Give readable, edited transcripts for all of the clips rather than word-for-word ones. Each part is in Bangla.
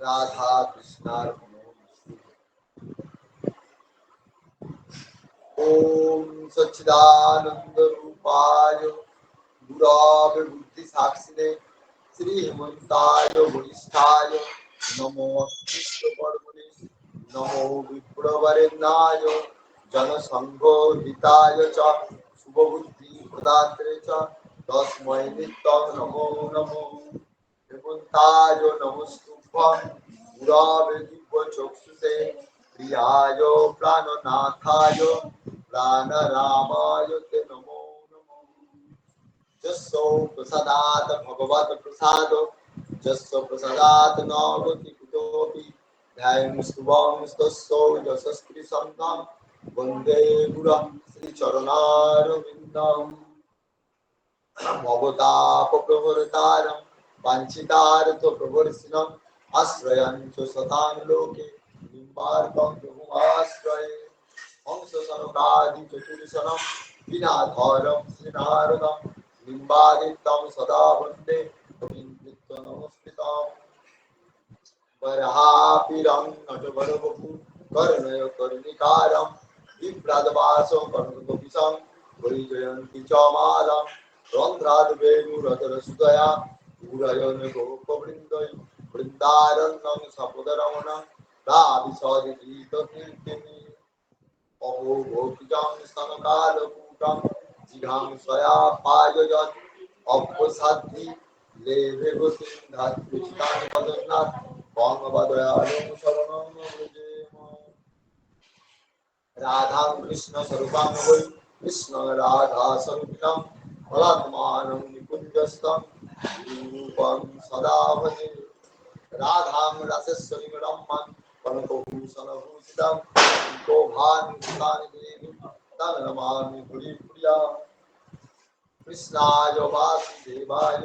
राधा कृष्णार ओम सच्चिदानंद रूपाय गुरावे बुद्धि साक्षिणे श्री हेमंताय वरिष्ठाय नमो विष्णु परमणे नमो विप्रवरेण्याय जनसंघो हिताय च शुभबुद्धि प्रदात्रे च तस्मै नित्यं नमो नमो हेमंताय नमस्तुभ्यं गुरावे दिव्यचक्षुषे प्रियाय प्राणनाथाय प्राणरामाय ते नमो नमो जस्सो प्रसादात् भगवत् प्रसाद जस्सो प्रसादात् नवति कुतोऽपि ध्यानं शुभं तस्सो यशस्वी सन्तं वन्दे गुरुं श्रीचरणारविन्दम् भवतापप्रवरतारं वाञ्छितार्थप्रवर्षिणम् आश्रयं च सतां लोके निम्बार्कं प्रभुमाश्रये हंससनकादिचतुर्शनं विनाधारं श्रीनारदं निम्बादितं सदा वन्दे कविं वरहापिरं नटवरवपु कर्णय कर्णिकारं विप्रादवासो कर्णगोपिशं वैजयन्ति च मालं रन्ध्राद्वेणुरतरसुदया पूरयन् गोपवृन्दै वृन्दारण्यं सपदरमण दाविसरितीर्थकीर्तिनि अहो गोपिकां स्तनकालकूटं जिघां स्वया पाययत् अप्रसाद्रि लेभे गोसिन्धात्रिचितां वदन्नाथ बंगवदयालुं शरणं व्रजेम राधां कृष्ण स्वरूपां वै कृष्ण राधा स्वरूपिणं फलात्मानं निकुञ्जस्थं रूपं सदा भजे राधां रसस्वरीं रम्मन् कनकभूषणभूषितं शोभान्वितानि देवीं तं नमामि प्रिया कृष्णाय वासुदेवाय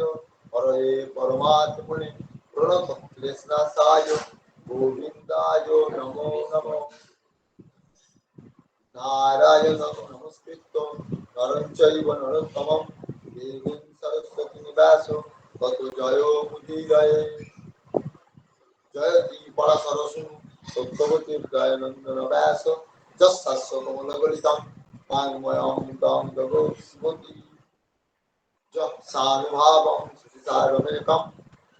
हरये परमात्मने प्रणतक्लेशनाशाय गोविन्दाय नमो नमः नारायणं नमस्कृत्य नरं चैव नरोत्तमं देवीं सरस्वतीं व्यासं ततो जयो मुदीरये जयति पराशरसु सत्यवती दयानन्दन व्यास जस्तास्य कमलगलितं वाङ्मयं तं जगत्स्मृति सानुभावं सुचितारमेकम्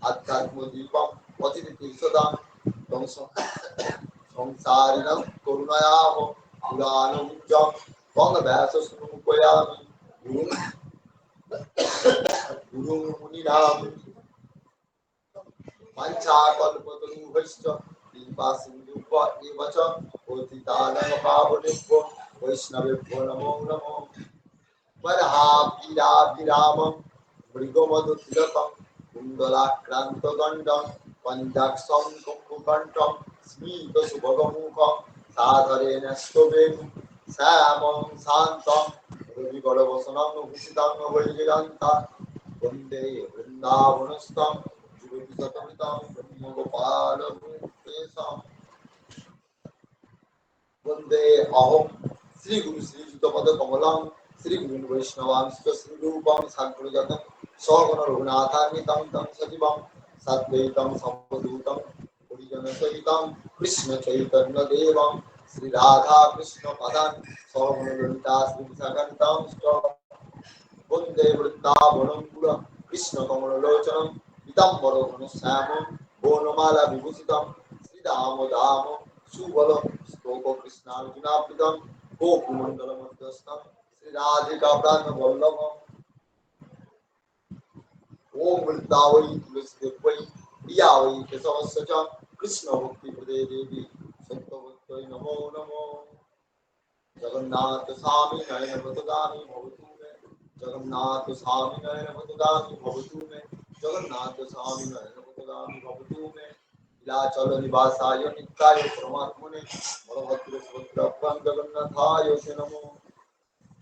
आध्यात्मदीपं पतितीर्थदां तं संसारिणं करुणयामो पुराणमुञ्चं तं व्यासस्नुपयामि गुरुं मुनिनां पञ्चाकल्पतरुभ्यश्च कृपासिन्धुभ्य एव च पतितानां पावनेभ्यो वैष्णवेभ्यो नमो नमः परहापिराभिरामं मृगमधुतिलकं कुण्डलाक्रान्तदण्डं पञ्चाक्षं कुम्भकण्ठं स्मितसुभगमुखं सादरेण स्तवेमि श्यामं शान्तं रविगणवसनं भूषितं वैजयन्ता वन्दे वृन्दावनस्थं जुगतिशतमितं ब्रह्मगोपालभूतेशम् वंदे अहम श्री गुरु श्री युतपद कमलम श्री गुरु वैष्णवांश्च श्री रूपम साग्रजातम सगुण रघुनाथान्वितं तं सजीवं साद्वैतं सर्वदूतं परिजन सहितं कृष्ण चैतन्य देवं श्री राधा कृष्ण पदान् सगुण ललिता श्री विशाखान्वितं वंदे वृंदावनं पुरं कृष्ण कमललोचनं पीताम्बर घनश्यामं वनमाला विभूषितं श्रीराम सुबलं स्तोक कृष्णार्जुनार्पितं गोकुमण्डलमध्यस्थं श्रीराधिका प्राणवल्लभम् ओम वृंदावै तुलसीदेवै प्रिया वै केशवस्य च कृष्ण भक्तिप्रदे देवी सत्यवत्यै नमो नमो जगन्नाथ स्वामी नयनपतगामी भवतु मे जगन्नाथ स्वामी नयनपतगामी भवतु मे जगन्नाथ स्वामी नयनपतगामी भवतु मे लीलाचल निवासाय नित्याय परमात्मने बलभद्र सुभद्राभ्यां जगन्नाथाय ते नमो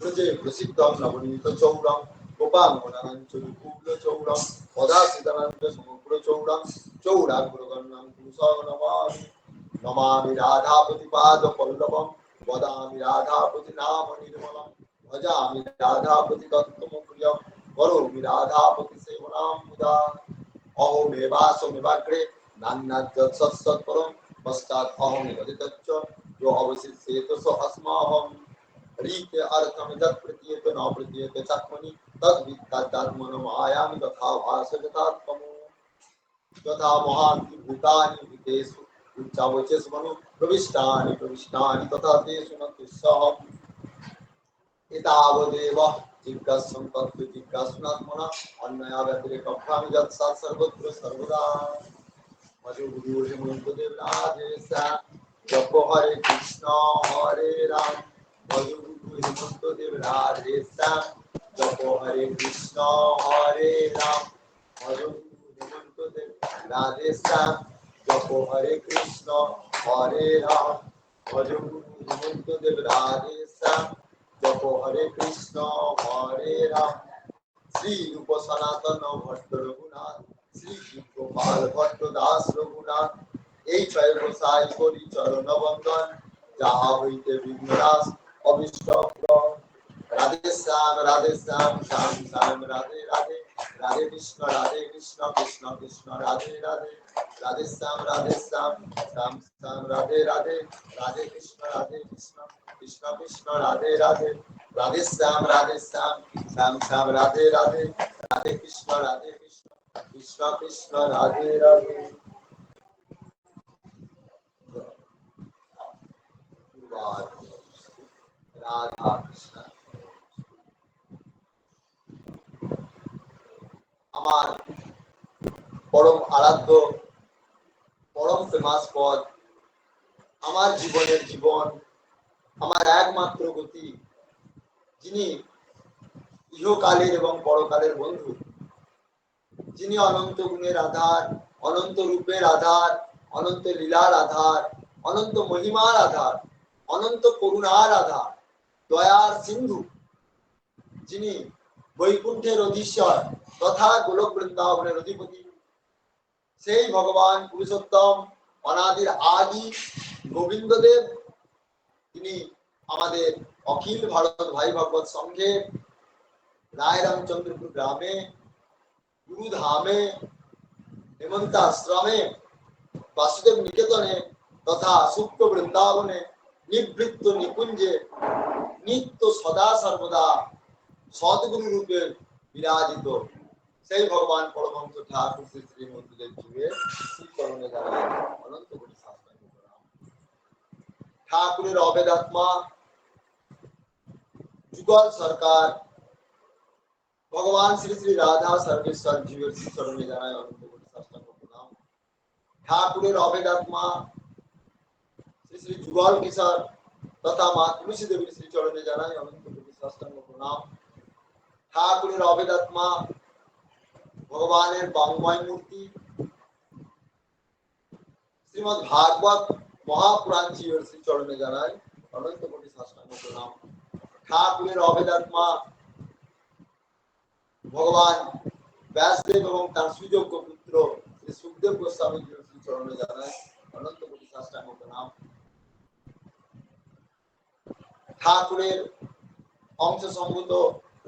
ब्रजे प्रसिद्धं नवनीतचौरं गोपाङ्गनाञ्चलकूलचौरं वदासितनन्दसमुद्रचौरं चौराग्रगण्यं पुरुषं नमामि नमामि राधापतिपादपल्लवं वदामि राधापति नाम निर्मलं भजामि राधापति तत्त्वमप्रियं करोमि राधापति सेवनां मुदा अहोमेवासमेवाग्रे नान्यद्यत्सत्सत्परं पश्चात् अहमेवदितच्च यो अवशिष्येत स अस्माहम् रीते अर्थम तत् प्रतीयत न प्रतीयत चक्मनि तद वित्तात्मनो आयाम तथा भास तथात्मनो तथा महान्ति भूतानि भूतेषु उच्चावचेषु मनो प्रविष्टानि तथा तेषु न तुष्यः एतावदेव जिज्ञासं तत्त्व जिज्ञासनात्मना अन्यया व्यतिरेकं यत्सात् सर्वत्र सर्वदा मधु गुरु हेमंत देव राधे श्याम जप हरे कृष्ण हरे राम मधु गुरु हेमंत देव राधे श्याम जप हरे कृष्ण हरे राम मधु गुरु हेमंत देव राधे श्याम जप हरे कृष्ण हरे राम मधु गुरु हेमंत देव राधे श्याम जप हरे कृष्ण हरे राम श्री रूप सनातन भट्ट रघुनाथ श्री गोपाल भट्ट दास रघुनाथ এই ছয় গোসাই করি চরণ বন্দন যাহা হইতে বিঘ্নাস অবিষ্ট রাধে শ্যাম শ্যাম শ্যাম রাধে রাধে রাধে কৃষ্ণ কৃষ্ণ কৃষ্ণ রাধে রাধে রাধে শ্যাম শ্যাম শ্যাম রাধে রাধে রাধে কৃষ্ণ কৃষ্ণ কৃষ্ণ রাধে রাধে রাধে শ্যাম শ্যাম শ্যাম রাধে রাধে রাধে কৃষ্ণ কৃষ্ণ কৃষ্ণ রাধে রাধে রাধা কৃষ্ণ আমার পরম আরাধ্য পরম ফেমাস পদ আমার জীবনের জীবন আমার একমাত্র গতি যিনি ইহকালের এবং পরকালের বন্ধু, যিনি অনন্ত গুণের আধার, অনন্ত রূপের আধার, অনন্ত লীলার আধার, অনন্ত মহিমার আধার, অনন্ত করুণার আধার, দয়ার সিন্ধু, যিনি বৈকুণ্ঠের অধীশ্বর তথা গোলক বৃন্দাবনের অধিপতি, সেই ভগবান পুরুষোত্তম অনাদির আদি গোবিন্দদেব, তিনি আমাদের অখিল ভারত ভাই ভগবত সংঘে রায় রামচন্দ্রপুর গ্রামে, গুরুধামে, হেমন্ত আশ্রমে, বাসুদেব নিকেতনে তথা সুপ্ত বৃন্দাবনে নিবৃত্ত নিকুঞ্জে নিত্য সদা সর্বদা সদ্গুরু রূপে বিরাজিত সেই ভগবান পরমহংস ঠাকুর শ্রী শ্রীমন্দিরের যুগে শ্রীচরণে জানায় অনন্ত কোটি সাষ্টাঙ্গ প্রণাম। ঠাকুরের অবেদাত্মা যুগল সরকার ভগবান শ্রী শ্রী রাধা সর্বেশ্বর জীবের শ্রীচরণে জানায় অনন্ত কোটি সাষ্টাঙ্গ প্রণাম। ঠাকুরের অবেদাত্মা শ্রী শ্রী যুগল কিশোর তথা মা তুলসী দেবীর শ্রীচরণে জানায় অনন্ত কোটি সাষ্টাঙ্গ প্রণাম। ঠাকুরের অবেদাত্মা ভগবানের বাংময় মূর্তি শ্রীমদ ভাগবত মহাপুরাণ জীবের শ্রীচরণে জানায় অনন্ত কোটি সাষ্টাঙ্গ প্রণাম। ঠাকুরের অবেদাত্মা ভগবান ব্যাসদেব এবং তার সুযোগ্য পুত্র শ্রী সুখদেব গোস্বামী জীবের শ্রীচরণে জানায় অনন্ত কোটি সাষ্টাঙ্গ প্রণাম। ঠাকুরের অংশ সম্ভূত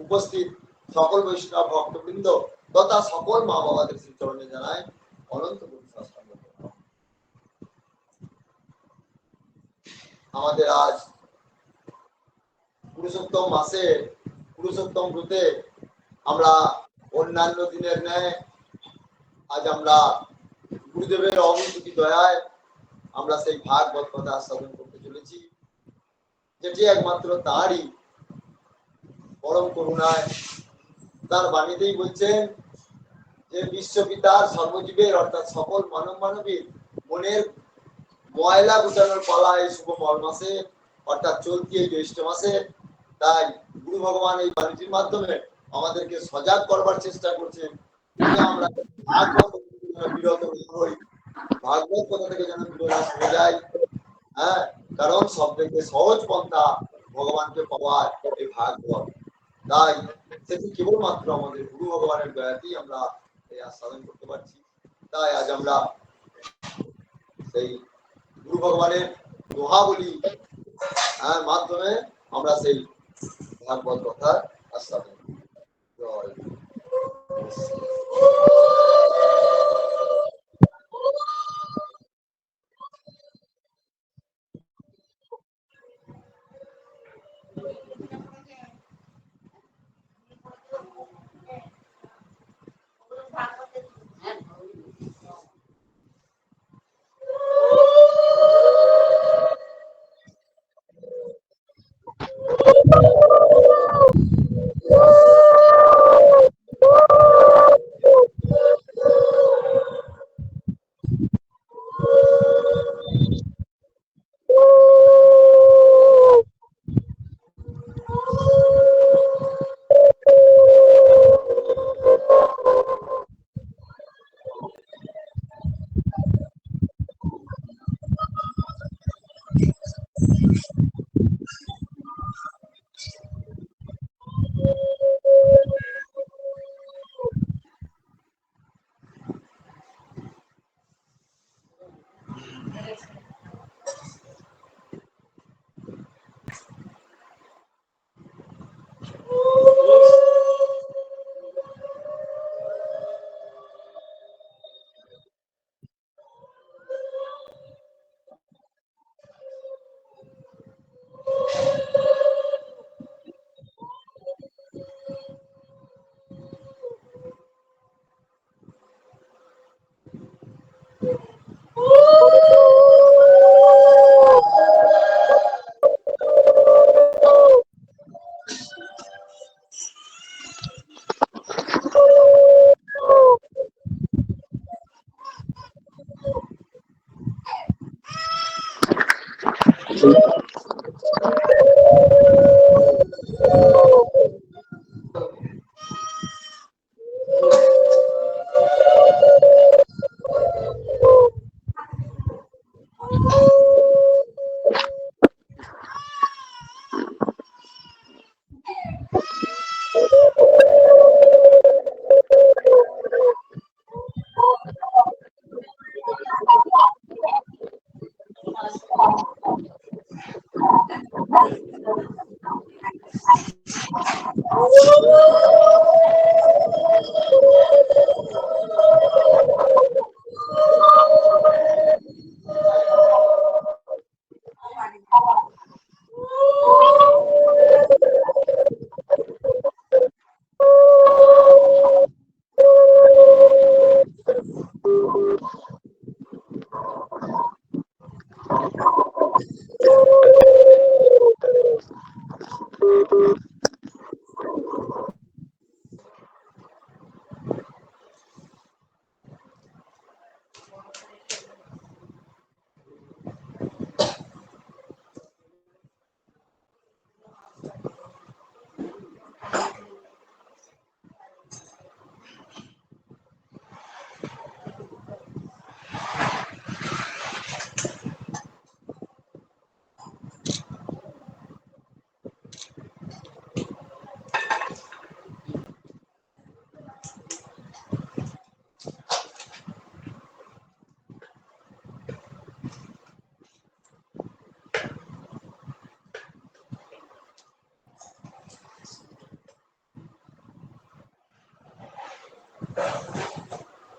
উপস্থিত সকল বৈষ্ণব ভক্তবৃন্দ তথা সকল মা বাবাদের শ্রীচরণে জানায় অনন্ত কোটি সাষ্টাঙ্গ প্রণাম। আমাদের আজ পুরুষোত্তম মাসে পুরুষোত্তম ব্রতে আমরা অন্যান্য দিনের ন্যায় আজ আমরা গুরুদেবের অবস্থিতি দয়ায় আমরা সেই ভাগবত কথা আস্বাদন করতে চলেছি, যেটি একমাত্র তারই পরম করুণায় তার বাণীতেই বলছেন যে বিশ্বপিতার সর্বজীবের অর্থাৎ সকল মানব মানবীর মনের ময়লা গুটানোর পালা এই শুভ মল মাসে অর্থাৎ চলতি এই জ্যৈষ্ঠ মাসে। তাই গুরু ভগবান এই বাণীটির মাধ্যমে আমাদেরকে সজাগ করবার চেষ্টা করছেন, আমরা ভাগবত বিরত হই, ভাগবত কথা থেকে যেন বিরত হয়ে যাই। হ্যাঁ, কারণ সব থেকে সহজ পন্থা ভগবানকে পাওয়ার এই ভাগবত। তাই সেটি কেবলমাত্র আমাদের গুরু ভগবানের দয়াতেই আমরা এই আস্বাদন করতে পারছি। তাই আজ আমরা সেই গুরু ভগবানের দোহাবলী মাধ্যমে আমরা সেই ভাগবত কথার আস্বাদন জয়।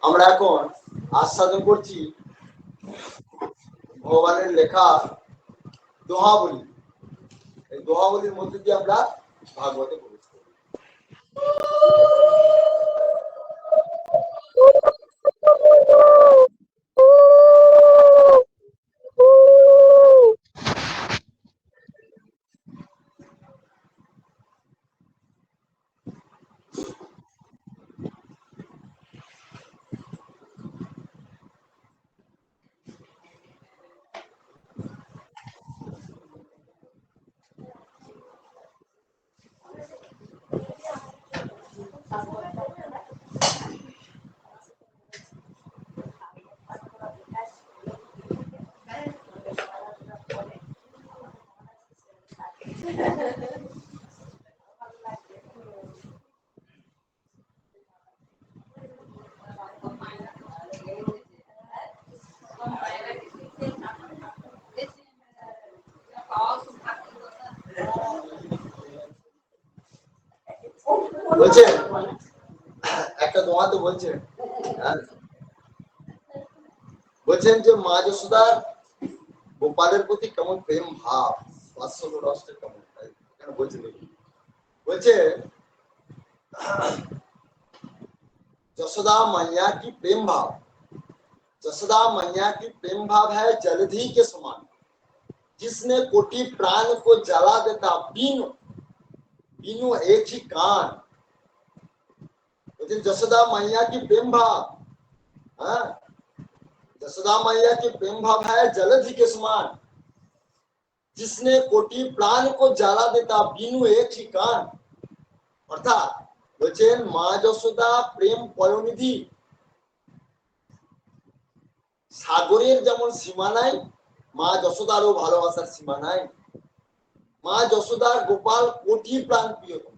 আমরা এখন আস্বাদন করছি ভগবানের লেখা দোহাবলী। এই দোহাবলীর মধ্যে দিয়ে আমরা ভাগবতে প্রবেশ করি। বলছেন একটা দোয়াতে বলছেন, বলছেন যে মা যশোদার গোপালের প্রতি কেমন প্রেম ভাব, বাৎসল্য রসটা কেমন, এখানে বলছেন বলছে जसोदा मैया की प्रेम भाव, जसोदा मैया की प्रेम भाव है जलधि के समान, जिसने कोटि प्राण को जला देता बीनु बीनु एक ही कान। जसोदा मैया की प्रेम भाव, जसोदा मैया की प्रेम भाव है जलधि के समान, जिसने कोटि प्राण को जला देता बीनु एक ही कान। अर्थात বলছেন মা যশোদা প্রেম পয়নিধি, সাগরের যেমন সীমা নাই, মা যশোদারও ভালোবাসার সীমা নাই। মা যশোদার গোপাল কোটি প্রাণ প্রিয়তম,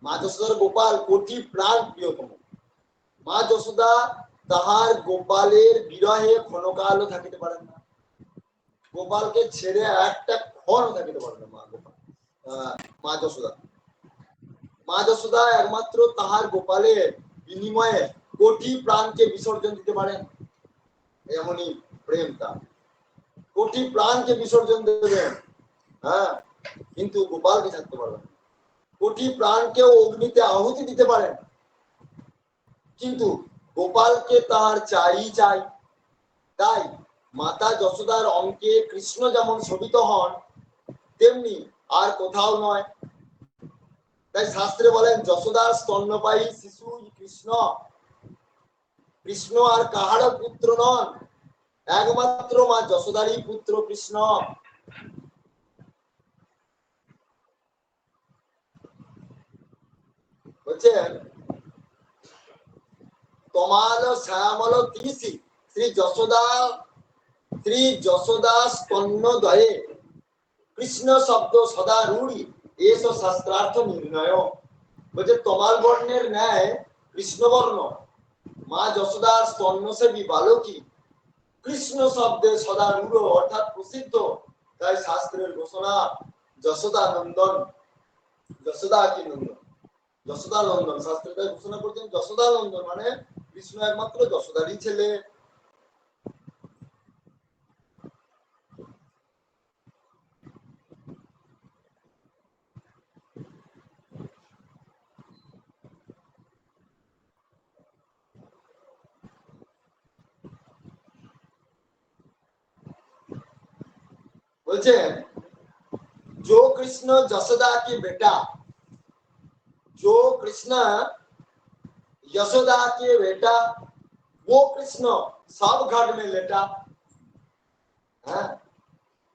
মা যশোদার গোপাল কোটি প্রাণ প্রিয়তম। মা যশোদা তাহার গোপালের বিরহে ক্ষণকালও থাকিতে পারেন না, গোপালকে ছেড়ে একটা ক্ষণও থাকিতে পারেন না মা গোপাল, মা যশোদা। মা যশোদা একমাত্র তাহার গোপালের বিনিময়ে কোটি প্রাণকে বিসর্জন দিতে পারেন, এমনই প্রেম তার। কোটি প্রাণকে বিসর্জন দেবেন, হ্যাঁ, কিন্তু গোপালকে থাকতে পারবেন। কোটি প্রাণকেও অগ্নিতে আহুতি দিতে পারেন, কিন্তু গোপালকে তার চাই চাই। তাই মাতা যশোদার অঙ্কে কৃষ্ণ যেমন শোভিত হন, তেমনি আর কোথাও নয়। তাই শাস্ত্রে বলেন যশোদার স্তন্যপায়ী শিশু কৃষ্ণ, কৃষ্ণ আর কাহারও পুত্র নন, একমাত্র মা যশোদারই পুত্র কৃষ্ণ। বলছেন তমাল শ্যামল তিসি শ্রী যশোদা স্তন্য দয়ে, কৃষ্ণ শব্দ সদা রূঢ়ি এস শাস্ত্রার্থ নির্ণয়। বলছে তমাল বর্ণের ন্যায় কৃষ্ণবর্ণ মা যশোদার স্তন্যসেবী বালকী, কৃষ্ণ শব্দে সদা রূঢ় অর্থাৎ প্রসিদ্ধ। তাই শাস্ত্রের ঘোষণা যশোদা নন্দন। যশোদা কি নন্দন, যশোদা নন্দন, শাস্ত্রটা ঘোষণা করছেন যশোদা নন্দন মানে কৃষ্ণ একমাত্র যশোদারই ছেলে। बोलছেন जो कृष्ण यशोदा की बेटा, जो कृष्ण यशोदा के बेटा वो कृष्ण सब घर में लेटा है।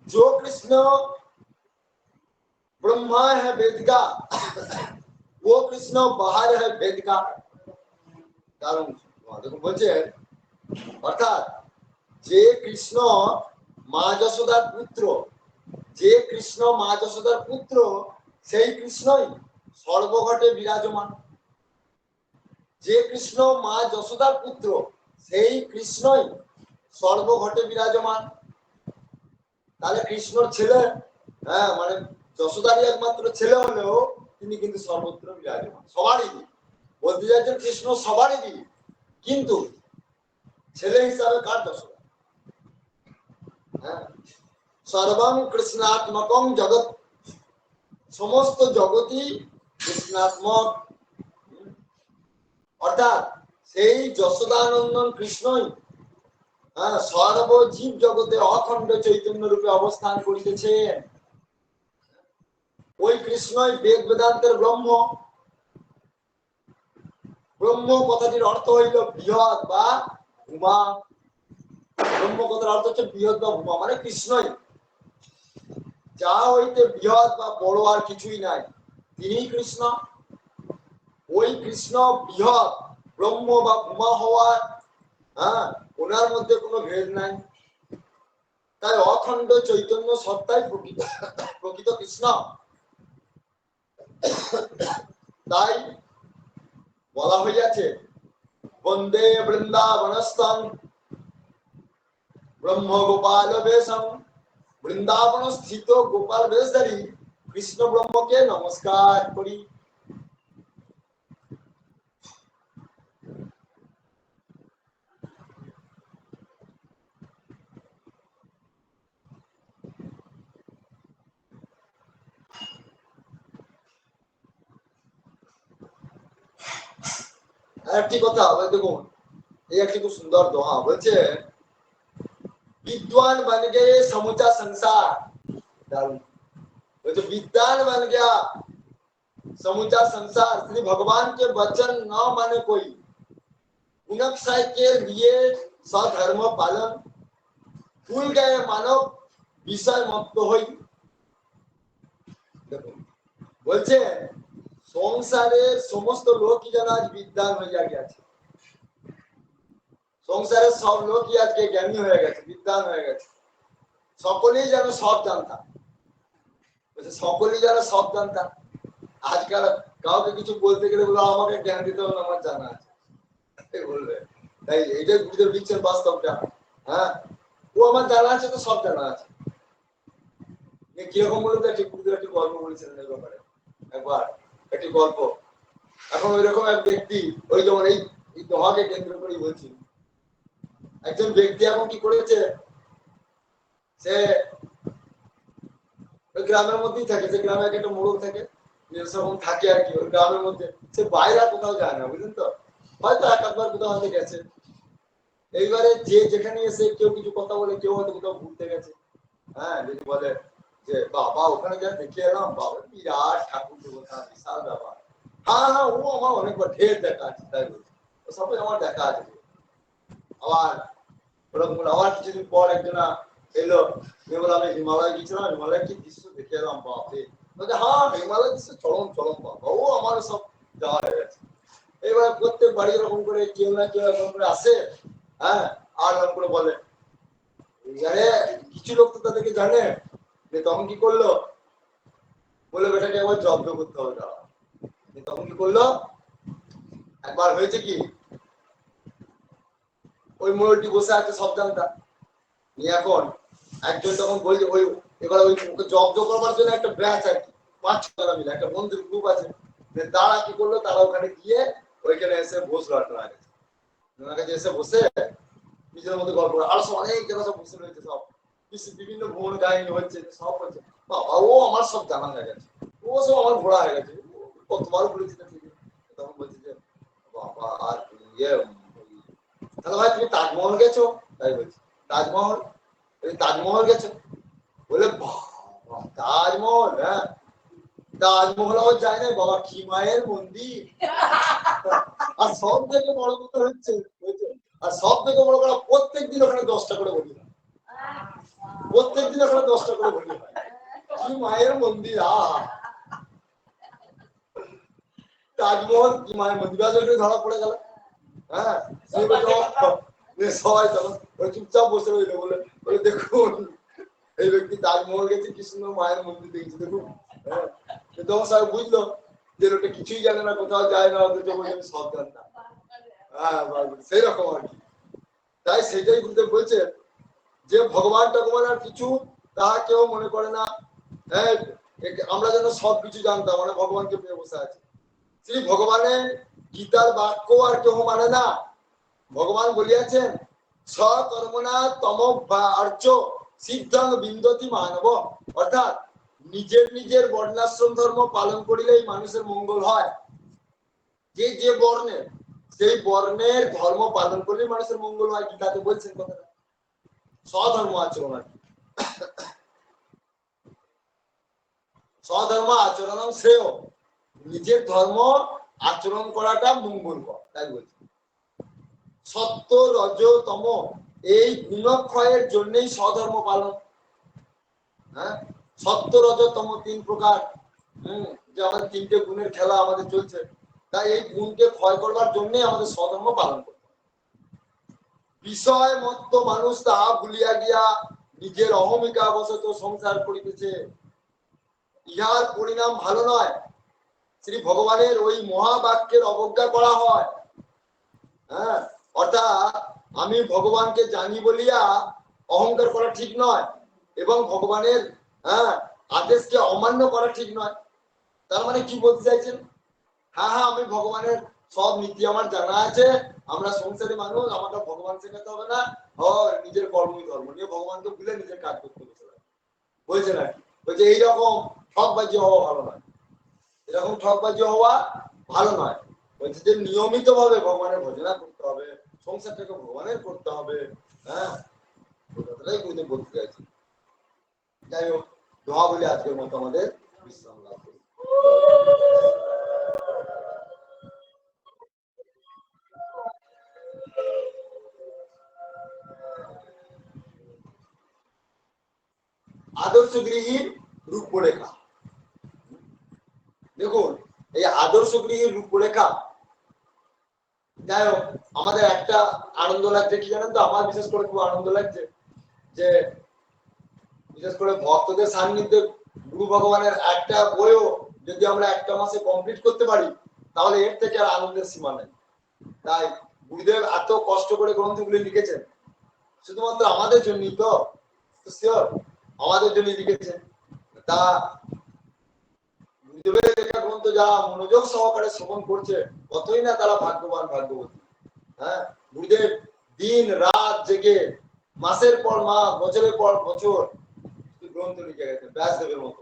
जो कृष्ण ब्रह्मा है वेद का वो कृष्ण बाहर है वेद का। কারণ দেখুন বলছেন অর্থাৎ যে কৃষ্ণ মা যশোদার পুত্র, যে কৃষ্ণ মা যশোদার পুত্র সেই কৃষ্ণই সর্বঘটে বিরাজমান। যে কৃষ্ণ মা যশোদার পুত্র সেই কৃষ্ণই সর্বঘটে বিরাজমান। তাহলে কৃষ্ণর ছেলে, হ্যাঁ মানে যশোদারই একমাত্র ছেলে হলেও তিনি কিন্তু সর্বত্র বিরাজমান, সবারই দিন। বলতে চাইছেন কৃষ্ণ সবারই দিন, কিন্তু ছেলে হিসাবে কার? যশোদা। হ্যাঁ, সর্বং কৃষ্ণাত্মকম জগৎ, সমস্ত জগৎই কৃষ্ণাত্মক। অর্থাৎ সেই যশোদানন্দন কৃষ্ণই সর্বজীব জগতে অখণ্ড চৈতন্য রূপে অবস্থান করিতেছেন। ওই কৃষ্ণই বেদ বেদান্তের ব্রহ্ম। ব্রহ্ম কথাটির অর্থ হইল বৃহৎ বা উমা। ব্রহ্ম কথার অর্থ হচ্ছে বৃহৎ বা উমা, মানে কৃষ্ণই। যা হইতে বৃহৎ বা বড় আর কিছুই নাই, তিনি কৃষ্ণ। ওই কৃষ্ণ বৃহৎ ব্রহ্ম বা উমা হওয়ার ওনার মধ্যে কোনো ভেদ নাই। তাই অখণ্ড চৈতন্য সত্তাই প্রকৃত কৃষ্ণ। তাই বলা হইয়াছে বন্দে বৃন্দাবনস্তং ব্রহ্ম গোপাল বেশম। বৃন্দাবন স্থিত গোপাল বেশধারী কৃষ্ণ ব্রহ্মকে নমস্কার করি। একটি কথা দেখুন, এই একটি খুব সুন্দর দোহা বলছে विद्वान बन गए समूचा संसार। तो विद्वान बन गया समूचा संसार। श्री भगवान के वचन न माने कोई, गुणक्षय के लिए सधर्म पालन, भूल गए मानव विषय मुक्त হই। দেখুন বলছে সংসারের সমস্ত লোকই যেন আজ বিদ্বান হইয়া গেছে। সংসারের সব লোকই আজকে জ্ঞানী হয়ে গেছে, বিদ্বান হয়ে গেছে। সকলেই যেন সব জানতাম, সকলেই যেন সব জানতাম। আজকাল কাউকে কিছু বলতে গেলে বলো আমাকে জ্ঞান দিতে হবে, আমার জানা আছে বলবে। তাই এইটাই গুরুদেব লিখছেন বাস্তবটা। হ্যাঁ, ও আমার জানা আছে তো সব জানা আছে। কিরকম বলতে একটি গুরুদেব একটি গল্প বলেছিলেন এই ব্যাপারে। একবার একটি গল্প, এখন ওই রকম এক ব্যক্তি, ওই যেমন এই দোহাকে কেন্দ্র করেই বলছি, একজন ব্যক্তি এখন কি করেছে, সে ওই গ্রামের মধ্যেই থাকে, যে গ্রামে একটা মোড়ল থাকে থাকে আর কি, ওই গ্রামের মধ্যে সে বাইরে কোথাও যায় না, বুঝলেন তো। হয়তো একবার কোথাও হয়তো গেছে। এইবারে যে যেখানে এসে কেউ কিছু কথা বলে, কেউ হয়তো কোথাও ঘুরতে গেছে, হ্যাঁ যদি বলে যে বাবা ওখানে যা দেখে এলাম, বাবা বিরাট ঠাকুর দেবতা, বিশাল ব্যাপার। হ্যাঁ হ্যাঁ, ও আমার অনেকবার ঢের দেখা আছে, তাই বলছে সবাই আমার দেখা আছে। আবার ওরকম আবার কিছুদিন পর একজনা এলো, বলে আমি হিমালয় গেছিলাম, হিমালয় কি দৃশ্য দেখে এলাম, বাপরে। হ্যাঁ হিমালয় দৃশ্য চরম চরম, বাবা ও আমার সব যাওয়া হয়ে গেছে। এবার প্রত্যেক বাড়ি এরকম করে কেউ না কেউ এরকম করে আসে, হ্যাঁ আর এরকম করে বলে। কিছু লোক তো তাদেরকে জানে যে তখন কি করলো, বলে বেটাকে একবার জব্দ করতে হবে তারা। তখন কি করলো, একবার হয়েছে কি, ওই মোড়লটি বসে আছে সব জানতা, এখন একজন তখন বলছে ওই এবার ওই ওকে জব্দ করবার জন্য একটা ব্যাচ আর কি, 5-6 জনা মিলে একটা বন্ধুর গ্রুপ আছে, তারা কি করলো, তারা ওখানে গিয়ে ওইখানে এসে বসলো ওনার কাছে। ওনার কাছে এসে বসে নিজের মধ্যে গল্প করে, আর সব অনেক জায়গা সব বসে রয়েছে, সব বিভিন্ন ভ্রমণ কাহিনী হচ্ছে, সব হচ্ছে। বাবা, ও আমার সব জানা হয়ে গেছে, ও সব আমার ঘোরা হয়ে গেছে, কতবার ঘুরেছি না। তখন বলছি যে বাবা, আর ইয়ে তাহলে ভাই তুমি তাজমহল গেছো? তাই বলছি, তাজমহল, তুমি তাজমহল গেছো? বলে বাবা, তাজমহল, হ্যাঁ তাজমহল আবার যায় না বাবা, কি মায়ের মন্দির। আর সব থেকে বড় কথা হচ্ছে, আর সব থেকে বড় কথা, প্রত্যেকদিন ওখানে 10টা করে বলি হয়, প্রত্যেকদিন ওখানে 10টা করে বলি হয়, কি মায়ের মন্দির। তাজমহল কি মায়ের মন্দির, ধরা পড়ে গেল। হ্যাঁ, সবাই তখন চুপচাপ বসে রইল, বলে দেখুন এই ব্যক্তি তাজমহল গেছে, কি সুন্দর মায়ের মন্দির দেখেছি দেখুন। হ্যাঁ, তখন সবাই বুঝলো যে লোকটা কিছুই জানে না, কোথাও যায় না, অথচ আমি সব জানতাম। হ্যাঁ, সেই রকম আর কি। তাই সেটাই গুরুদেব বলছে যে ভগবান টগবান কিছু তাহা কেউ মনে করে না। হ্যাঁ, আমরা যেন সবকিছু জানতাম, মানে ভগবানকে পেয়ে বসে আছে। শ্রী ভগবানের গীতার বাক্য আর কেউ মানে না। ভগবান বলিয়াছেন, সকর্মণা তম আর্য সিদ্ধাং বিন্দতি মানব, অর্থাৎ নিজের নিজের বর্ণাশ্রম ধর্ম পালন করিলেই মানুষের মঙ্গল হয়। যে যে বর্ণের, সেই বর্ণের ধর্ম পালন করলেই মানুষের মঙ্গল হয়, গীতাতে বলছেন কথাটা। স্বধর্ম আচরণ আর কি, স্বধর্ম আচরণ শ্রেয়, নিজের ধর্ম আচরণ করাটা মঙ্গলকর, তাই বলছি। সত্য রজ তম এই গুণক্ষয়ের জন্যই স্বধর্ম পালন। হ্যাঁ, সত্য রজ তম 3 প্রকার। যে আমাদের 3টে গুণের খেলা আমাদের চলছে, তাই এই গুণকে ক্ষয় করবার জন্যই আমাদের স্বধর্ম পালন করতে হবে। বিষয় মত্ত মানুষ তাহা ভুলিয়া গিয়া নিজের অহমিকা বশত সংসার করিতেছে, ইহার পরিণাম ভালো নয়। শ্রী ভগবানের ওই মহাবাক্যের অবজ্ঞা করা হয়। হ্যাঁ, অর্থাৎ আমি ভগবানকে জানি বলিয়া অহংকার করা ঠিক নয়, এবং ভগবানের আদেশকে অমান্য করা ঠিক নয়। তার মানে কি বলতে চাইছেন? হ্যাঁ, আমি ভগবানের সব নীতি আমার জানা আছে, আমরা সংসারী মানুষ, আমাকে ভগবান শেখাতে হবে না, নিজের কর্মই ধর্ম নিয়ে ভগবানকে ভুলে নিজের কাজ করতে বলছে নাকি? বলছে এইরকম ঠকবাজি হওয়া ভালো নয়, এরকম ঠকবাজি হওয়া ভালো নয়। বলছে যে নিয়মিত ভাবে ভগবানের ভজনা করতে হবে, সংসারটাকে ভগবানের করতে হবে। হ্যাঁ, কথাটাই বলতে চাইছি। যাই হোক, দোয়া বলে আজকের মতো আমাদের বিশ্রাম লাভ করি। আদর্শ গৃহীর রূপরেখা। দেখুন, এই আদর্শ গৃহীর রূপরেখা, যাই হোক, আমাদের একটা আনন্দ লাগছে কি জানেন তো, আমার বিশেষ করে খুব আনন্দ লাগছে যে বিশেষ করে ভক্তদের সান্নিধ্যে গুরু ভগবানের একটা বইও যদি আমরা একটা মাসে কমপ্লিট করতে পারি, তাহলে এর থেকে আর আনন্দের সীমা নেই। তাই গুরুদেব এত কষ্ট করে গ্রন্থগুলি লিখেছেন শুধুমাত্র আমাদের জন্যই, তো শিওর আমাদের জন্য লিখেছেন। তা গুরুদেবের লেখা গ্রন্থ যা মনোযোগ সহকারে শ্রবণ করছে, কতই না তারা ভাগ্যবান ভাগ্যবতী। হ্যাঁ, গুরুদেব দিন রাত জেগে মাসের পর মাস, বছরের পর বছর গ্রন্থ লিখে গেছেন ব্যাসদেবের মতো।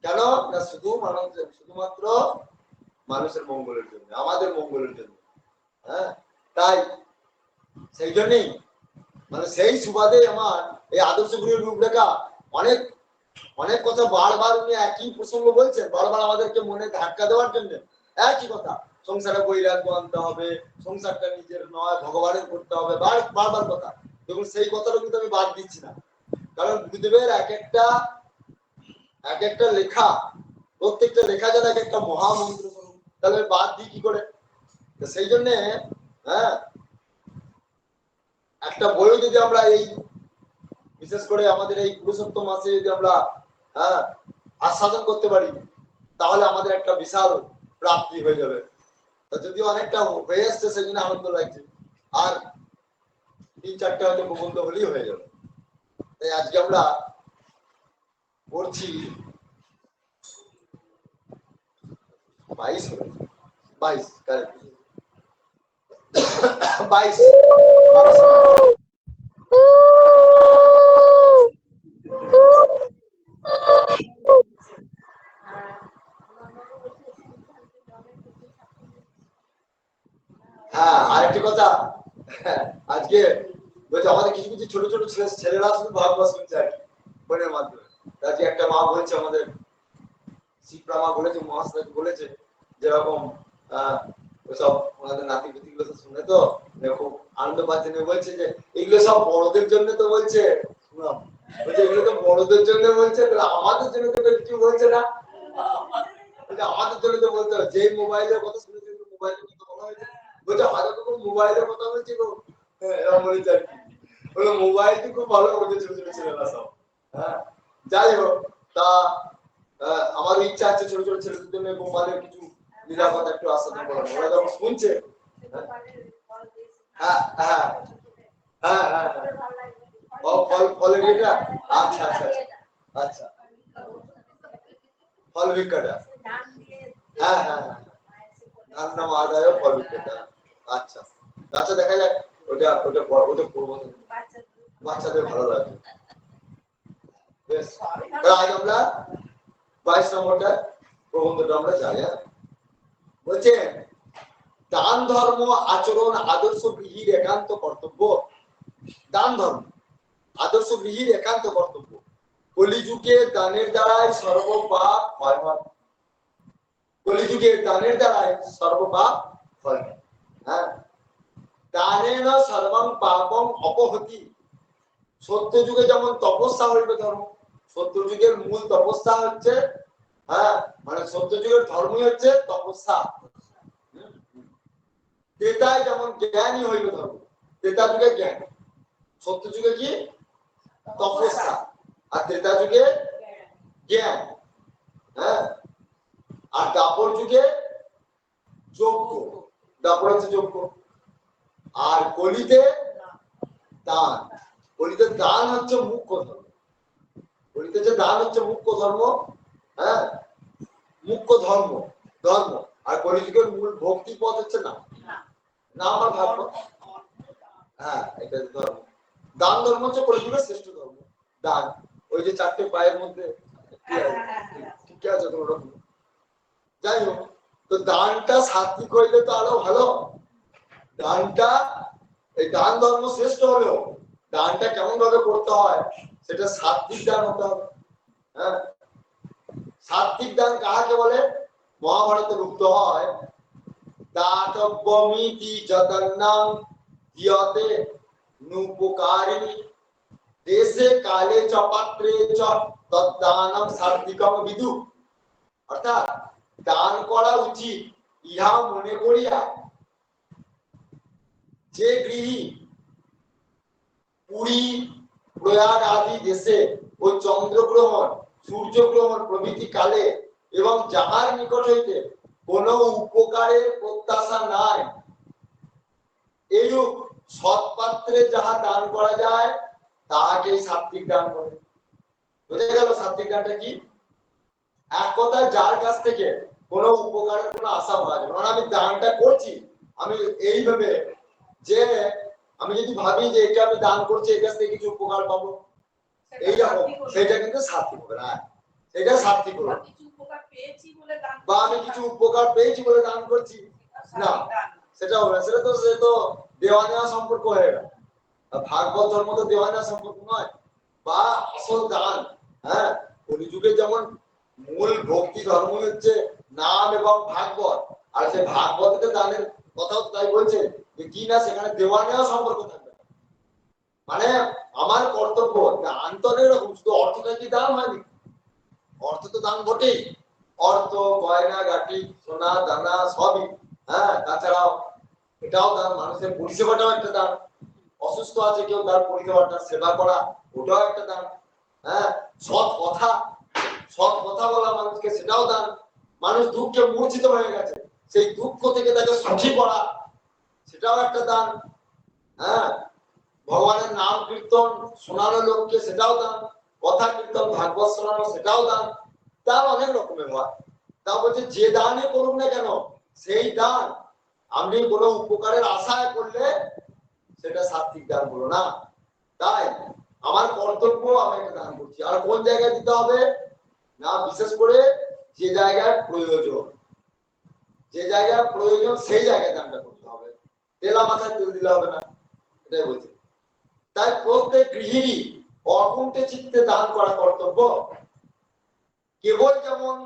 কেন না, শুধুমাত্র মানুষের মঙ্গলের জন্য, আমাদের মঙ্গলের জন্য। হ্যাঁ, তাই সেই জন্যই মানে সেই সুবাদে আমার এই আদর্শ গুরুর রূপরেখা অনেক অনেক কথা বারবার উনি একই প্রসঙ্গ বলছেন, বারবার আমাদেরকে মনে ধাক্কা দেওয়ার জন্য একই কথা। সংসারে বৈরাগ্য আনতে হবে, সংসারটা নিজের নয় ভগবানের করতে হবে, বারবার কথা। দেখুন, সেই কথাটা কিন্তু আমি বাদ দিচ্ছি না, কারণ গুরুদেবের এক একটা লেখা, প্রত্যেকটা লেখা যেন এক একটা মহামন্ত্র, তাহলে বাদ দিই কি করে? সেই জন্য হ্যাঁ, একটা বই যদি আমরা এই বিশেষ করে আমাদের এই পুরুষোত্তম মাসে যদি আমরা আস্বাদন করতে পারি, তাহলে আমাদের একটা বিশাল প্রাপ্তি হয়ে যাবে। যদিও অনেকটা হয়ে আসছে, সেই জন্য আনন্দ লাগছে, আর 3-4টা হয়তো প্রবন্ধ হলেই হয়ে যাবে। তাই আজকে আমরা পড়ছি 22 22 करेक्ट 22 হ্যাঁ আরেকটি কথা আজকে বলছে আমাদের কিছু কিছু ছোট ছোট ছেলেরা শুধু ভাগবত শুনছে আর কি ফোনের মাধ্যমে। আজকে একটা মা বলছে আমাদের শিবরা মা বলেছে মহাশয় বলেছে যেরকম ওসব ওনাদের নাতি পুতিগুলো তো শুনে তো খুব আনন্দ পাচ্ছে বলছে যে এগুলো সব বড়দের জন্য তো বলছে শুনলাম বলছে এগুলো তো বড়দের জন্য বলছে আমাদের জন্য তো কিছু বলছে না আমাদের জন্য তো বলতে হবে যে মোবাইলের কথা শুনেছে মোবাইলের কথা বলা হয়েছে বলছে হয়তো তো মোবাইলের কথা বলছি গো এরকম বলেছে আর কি বলে মোবাইলটি খুব ভালো করছে ছোট ছোট ছেলেরা সব। হ্যাঁ যাই হোক তা আমার ইচ্ছা আছে ছোট ছোট ছেলেদের জন্য মোবাইলের কিছু নিরাপদ একটু আস্তে করানো ওরা যখন শুনছে হ্যাঁ হ্যাঁ হ্যাঁ হ্যাঁ ফলের এটা আচ্ছা আচ্ছা আচ্ছা ফল বিক্রেতা হ্যাঁ হ্যাঁ হ্যাঁ ধান নাম আদায় ফল বিক্রেতা আচ্ছা আচ্ছা দেখা যাক ওটা ওটা ওটা করবো বাচ্চাদের ভালো লাগে বেশ আজ আমরা 22 নম্বরটা প্রবন্ধটা আমরা যাই বলছে দান ধর্ম আচরণ আদর্শ গৃহীর একান্ত কর্তব্য। দান ধর্ম আদর্শ গৃহীর একান্ত কর্তব্য। কলিযুগে দানের দ্বারাই সর্বপাপ ক্ষয় হয়। কলিযুগে দানের দ্বারাই সর্বপাপ ক্ষয় হয়। হ্যাঁ দানেন সর্বং পাপং অপহতি। সত্য যুগে যেমন তপস্যা হইবে ধর্ম, সত্য যুগের মূল তপস্যা হচ্ছে হ্যাঁ মানে সত্য যুগের ধর্মই হচ্ছে তপস্যা। ত্রেতায় যেমন জ্ঞানই হইবে ধর্ম, ত্রেতা যুগে জ্ঞান, সত্য যুগে কি তপস্যা আর ত্রেতা যুগে জ্ঞান। হ্যাঁ আর দাপর যুগে যজ্ঞ, দাপর হচ্ছে যজ্ঞ। আর কলিতে দান, কলিতে দান হচ্ছে মুখ্য ধর্ম। কলিতে যে দান হচ্ছে মুখ্য ধর্ম। হ্যাঁ মুখ্য ধর্ম ধর্ম আর কলিযুগের মূল ভক্তি পথ হচ্ছে না না আমার ভাববো হ্যাঁ এটা ধর্ম। দান ধর্ম হচ্ছে কলিযুগের শ্রেষ্ঠ ধর্ম। দান ওই যে চারটে পায়ের মধ্যে ঠিক আছে কোনো রকম। যাই হোক তো দানটা সাত্বিক হইলে তো আরো ভালো। দানটা এই দান ধর্ম শ্রেষ্ঠ হলেও দানটা কেমন ভাবে করতে হয় সেটা সাত্বিক দান হতে হবে। হ্যাঁ সাত্বিক দান কাকে বলে? মহাভারতে উক্ত হয় দাতব্যমিতি যদন্নাং দিয়তে নুপকারিণী দেশে কালে চ পাত্রে চ তদ্দানম সাত্বিকম বিদু। অর্থাৎ দান করা উচিত ইহা মনে করিয়া যে গৃহী পুরী প্রয়াগ আদি দেশে ও চন্দ্রগ্রহণ সূর্যগ্রহণ প্রভৃতি কালে এবং যাহার নিকট হইতে কোন উপকারের প্রত্যাশা নাই এইরূপ সৎপাত্রে যাহা দান করা যায় তাহাকে সাত্বিক দান বলে। বুঝে গেল সাত্বিক দানটা কি? এক কথায় যার কাছ থেকে কোনো উপকারের কোনো আশা পাওয়া যায় মানে আমি দানটা করছি আমি এইভাবে যে আমি যদি ভাবি যে এটা আমি দান করছি এর কাছ থেকে কিছু উপকার পাবো এইরকম সেটা কিন্তু সাত্বিক হবে না। এটা সাত্বিক হবে বা আমি কিছু উপকার পেয়েছি বলে দান করছি না সেটা হবে না। সেটা তো সে তো দেওয়া নেওয়া সম্পর্ক হয়ে গেল। ভাগবত ধর্ম তো দেওয়া নেওয়া সম্পর্ক নয় বা আসল দান। হ্যাঁ কলিযুগে যেমন মূল ভক্তি ধর্ম হচ্ছে নাম এবং ভাগবত আর সেই ভাগবতকে দানের কথাও তাই বলছে যে কি না সেখানে দেওয়া নেওয়া সম্পর্ক থাকবে মানে আমার কর্তব্য দান তো এরকম শুধু অর্থটা কি দান হয়নি, অর্থ তো দান বটেই, অর্থ গয়না গাটি সোনা দানা সবই। হ্যাঁ তাছাড়াও এটাও দান, মানুষের পরিষেবাটাও একটা দান, অসুস্থ আছে কেউ তার পরিষেবাটা সেবা করা ওটাও একটা দান। হ্যাঁ সৎ কথা, সৎ কথা বলা মানুষকে সেটাও দান। মানুষ দুঃখে মূর্ছিত হয়ে গেছে সেই দুঃখ থেকে তাকে সুখী করা সেটাও একটা দান। হ্যাঁ ভগবানের নাম কীর্তন শোনানো লোককে সেটাও দান, কথা কীর্তন ভাগবত শোনানো সেটাও দান। দান অনেক রকমের হয়। তা বলছে যে দানই করুক না কেন সেই দান আপনি কোনো উপকারের আশায় করলে সেটা সাত্বিক দান বলো না। তাই আমার কর্তব্য আমি একটা দান করছি। আর কোন জায়গায় দিতে হবে না, বিশেষ করে যে জায়গায় প্রয়োজন, যে জায়গায় প্রয়োজন সেই জায়গায় দানটা করতে হবে, তেলা মাথায় তেল দিলে হবে না, এটাই বলছি। তাই প্রত্যেক গৃহিণী অকুণ্ঠ চিত্তে দান করা কর্তব্য। কেবল যেমন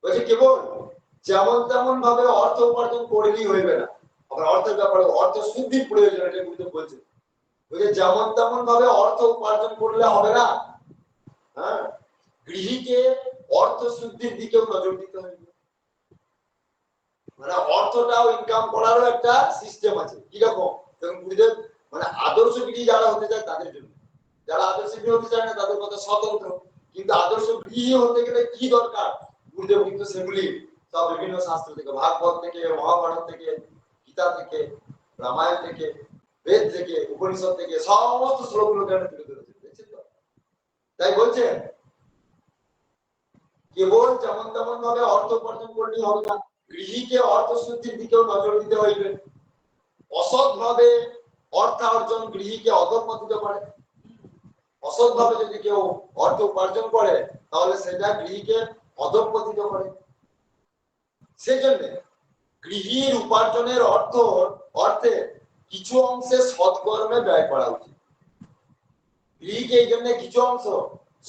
বলছে কেবল যেমন তেমন ভাবে অর্থ উপার্জন করলেই হইবে না, আবার অর্থের ব্যাপারে অর্থ শুদ্ধির প্রয়োজন, এটা কিন্তু বলছে। যেমন তেমন ভাবে অর্থ উপার্জন করলে হবে না, হ্যাঁ, গৃহীকে অর্থ শুদ্ধির দিকেও নজর দিতে হবে। মানে অর্থটাও ইনকাম করারও একটা সিস্টেম আছে। কিরকম? গুরুদেব মানে আদর্শ গৃহী যারা হতে চায় তাদের জন্য, যারা আদর্শ গৃহী হতে চায় না তাদের কথা স্বতন্ত্র, কিন্তু আদর্শ গৃহী হতে গেলে কি দরকার গুরুদেব কিন্তু সেগুলি সব বিভিন্ন শাস্ত্র থেকে, ভাগবত থেকে, মহাভারত থেকে, গীতা থেকে, রামায়ণ থেকে, বেদ থেকে, উপনিষদ থেকে সমস্ত শ্লোকগুলো কেন তুলে ধরেছে, দেখছেন তো? তাই বলছে কেবল যেমন তেমন ভাবে অর্থ উপার্জন করলেই হবে না, গৃহীকে অর্থ শুদ্ধির দিকেও নজর দিতে হইবে। অসৎ ভাবে অর্থার্জন গৃহীকে অধঃপতিত করে। অসৎ ভাবে যদি কেউ অর্থ উপার্জন করে তাহলে সেটা গৃহীকে অধঃপতিত করে। সেজন্য গৃহীর উপার্জনের অর্থে কিছু অংশে সৎকর্মে ব্যয় করা উচিত। গৃহীকে এই জন্য কিছু অংশ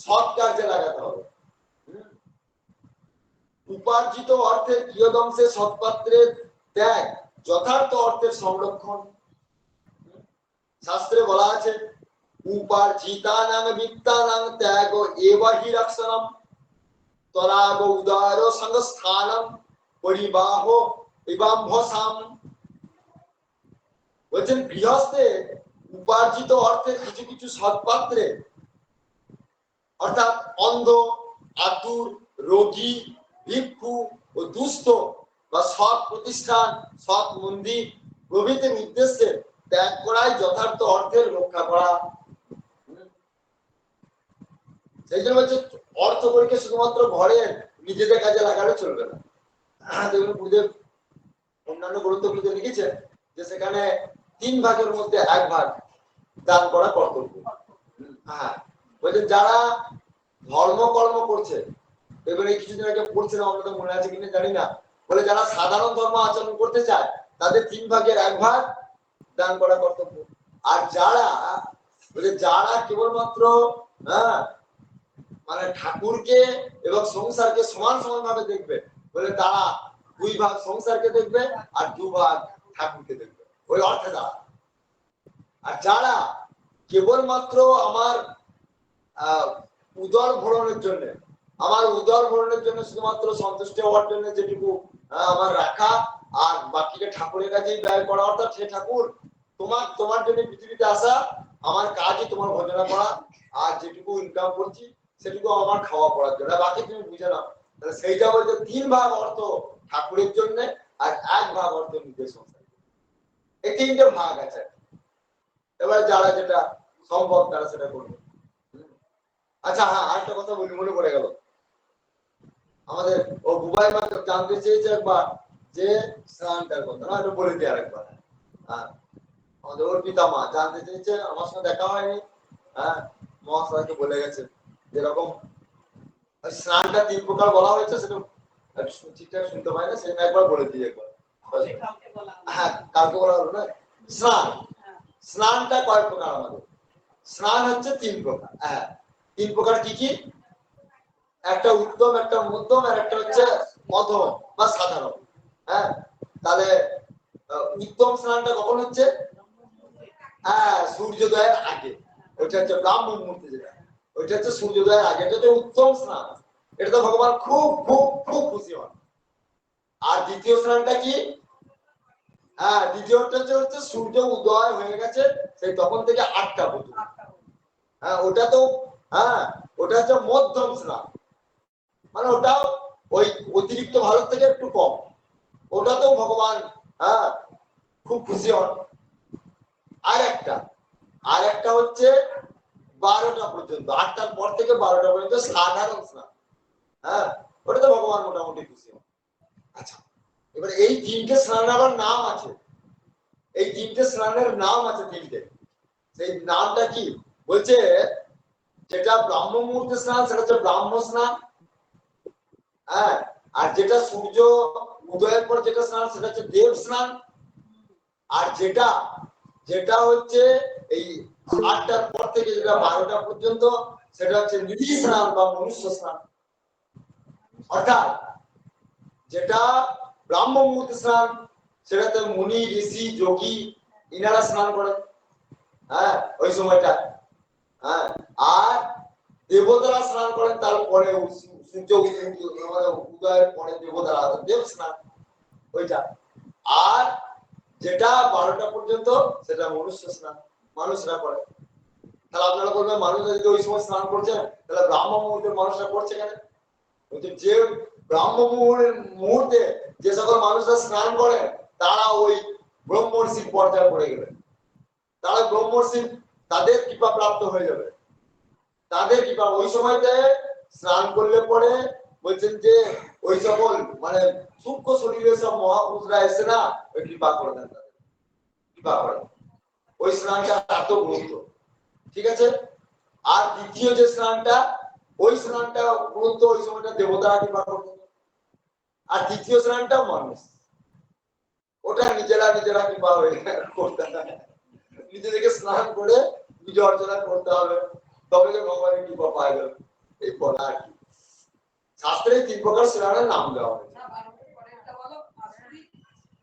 সৎ কার্যে লাগাতে হবে। উপার্জিত অর্থের কিয়দংশে সৎপাত্রের ত্যাগ যথার্থ অর্থের সংরক্ষণ। শাস্ত্রে বলা আছে উপার্জিতানাং বিত্তানাং ত্যাগ এবাহি রক্ষণম তরাগ উদার সংস্থানম পরিবাহ ইবাম্ভসাম। বলছেন গৃহস্থে উপার্জিত অর্থের কিছু কিছু সৎপাত্রে, অর্থাৎ অন্ধ, আতুর, রোগী, ভিক্ষু ও দুস্থ বা সৎ প্রতিষ্ঠান, সৎ মন্দির প্রভৃতির উদ্দেশ্যে ত্যাগ করাই যথার্থ অর্থের রক্ষা করা। সেই জন্য হচ্ছে অর্থ পরীক্ষা শুধুমাত্র ঘরে নিজেদের কাজে লাগালে চলবে না। দেখুন গুরুদেব অন্যান্য গ্রন্থগুলোতে লিখেছেন যে সেখানে 3 ভাগের মধ্যে 1 ভাগ দান করা কর্তব্য। হ্যাঁ, বলছেন যারা ধর্মকর্ম করছে, এবারে কিছুদিন আগে পড়ছিলাম, আমাদের মনে আছে কিনা জানি না, বলে যারা সাধারণ ধর্ম আচরণ করতে চায় তাদের 3 ভাগের 1 ভাগ দান করা কর্তব্য। আর যারা কেবলমাত্র মানে ঠাকুরকে এবং সংসারকে সমান সমান ভাবে দেখবে, বলে তারা 2 ভাগ সংসারকে দেখবে আর 2 ভাগ ঠাকুরকে দেখবে, ওই অর্থে দাঁড়া। আর যারা কেবলমাত্র আমার উদর ভরণের জন্য শুধুমাত্র সন্তুষ্ট হওয়ার জন্য যেটুকু আমার রাখা আর বাকিটা ঠাকুরের কাছেই ব্যয় করা, অর্থাৎ সে ঠাকুর তোমার জন্য পৃথিবীতে আসা, আমার কাজই তোমার ভজনা করা, আর যেটুকু ইনকাম করছি সেটুকু আমার খাওয়া পড়ার জন্য, বাকি তুমি বুঝে নাও। তাহলে সেইটা বলতে 3 ভাগ অর্থ ঠাকুরের জন্য আর 1 ভাগ অর্থ নিজের সংসার। এই 3টে ভাগ আছে। এবার যারা যেটা সম্ভব তারা সেটা করবে। আচ্ছা, হ্যাঁ, আরেকটা কথা বলি, মনে পড়ে গেল। আমাদের ও বুবাই মা জানতে চেয়েছে একবার যে স্নানটার কথা, না এটা বলে দিই আরেকবার। হ্যাঁ, আমাদের ওর পিতা মা জানতে চেয়েছে, আমার সঙ্গে দেখা হয়নি। হ্যাঁ, মহাশয়কে বলে গেছে যেরকম স্নানটা 3 প্রকার বলা হয়েছে, সেটা ঠিকঠাক শুনতে পাই না, সেটা একবার বলে দিই একবার। হ্যাঁ, কালকে বলা হলো না। স্নানটা কয় প্রকার? আমাদের স্নান হচ্ছে 3 প্রকার। হ্যাঁ, 3 প্রকার কি কি? একটা উত্তম, একটা মধ্যম, আর একটা হচ্ছে মধ্যম বা সাধারণ। হ্যাঁ, তাহলে উত্তম স্নানটা কখন হচ্ছে? হ্যাঁ, সূর্যোদয়ের আগে। ওইটা হচ্ছে ব্রাহ্ম মুহূর্তে, যেটা ওইটা হচ্ছে সূর্যোদয়ের আগে, এটা হচ্ছে উত্তম স্নান। এটা তো ভগবান খুব খুব খুব খুশি হন। আর দ্বিতীয় স্নানটা কি? হ্যাঁ, দ্বিতীয়টা হচ্ছে সূর্য উদয় হয়ে গেছে সেই তখন থেকে 8টা পর্যন্ত। হ্যাঁ, ওটা তো ওটা হচ্ছে মধ্যম স্নান, মানে ওটাও ওই অতিরিক্ত ভারত থেকে একটু কম, ওটাতেও ভগবান খুব খুশি হন। আর একটা হচ্ছে 12টা পর্যন্ত, 8টার পর থেকে 12টা পর্যন্ত সাধারণ স্নান। হ্যাঁ, ওটা তো ভগবান মোটামুটি খুশি হয়। আচ্ছা, এবার এই তিনটে স্নানের আবার নাম আছে, এই তিনটে স্নানের নাম আছে তিনটে। সেই নামটা কি বলছে, যেটা ব্রাহ্ম মুহূর্তে স্নান সেটা হচ্ছে ব্রাহ্ম স্নান, হ্যাঁ, আর যেটা সূর্য উদয়ের পর যেটা স্নান সেটা হচ্ছে দেব স্নান, আর যেটা যেটা হচ্ছে এই 8টার পর থেকে যেটা 12টা পর্যন্ত সেটা হচ্ছে নিধি স্নান বা মনুষ্য স্নান। অর্থাৎ যেটা ব্রাহ্ম মুহূর্তে স্নান সেটাতে মুনি ঋষি যোগী ইনারা স্নান করেন, হ্যাঁ ওই সময়টা, হ্যাঁ, আর দেবতারা স্নান করেন তারপরে, সূর্য উদয়ের পরে দেবতারা দেব স্নান ওইটা। আর যেটা 12টা পর্যন্ত সেটা মনুষ্য স্নান, মানুষরা করে। তাহলে আপনারা বলবেন মানুষরা যদি ওই সময় স্নান করছেন তাহলে ব্রাহ্ম মুহূর্তের মানুষরা করছে কেন? যে ব্রাহ্ম মুহূর্তে যে সকল মানুষরা স্নান করেন তারা ওই ব্রহ্মর্ষির পর্যায়ে পড়ে গেলেন, তারা ব্রহ্মর্ষি, তাদের কৃপা প্রাপ্ত হয়ে যাবে, তাদের কৃপা। ওই সময়তে স্নান করলে পরে বলছেন যে ওই সকল মানে সূক্ষ্ম শরীরের সব মহাপুরুষরা এসে না ওই কৃপা করে দেন, তাদের কৃপা করেন। ওই স্নানটা এত গুরুত্ব, ঠিক আছে। আর দ্বিতীয় যে স্নানটা, ওই স্নানটা গুরুত্ব, ওই সময়টা দেবতারা কৃপা করতেন। আর তৃতীয় স্নানটা মানুষ, ওটা নিজেরা নিজেরা কৃপা হয়ে করতে হবে, নিজেদেরকে স্নান করে পূজা অর্চনা করতে হবে, তবে যে ভগবানের কৃপা পাওয়া যাবে। এই বলা আর কি, শাস্ত্রে 3 প্রকার স্নানের নাম দেওয়া হয়েছে।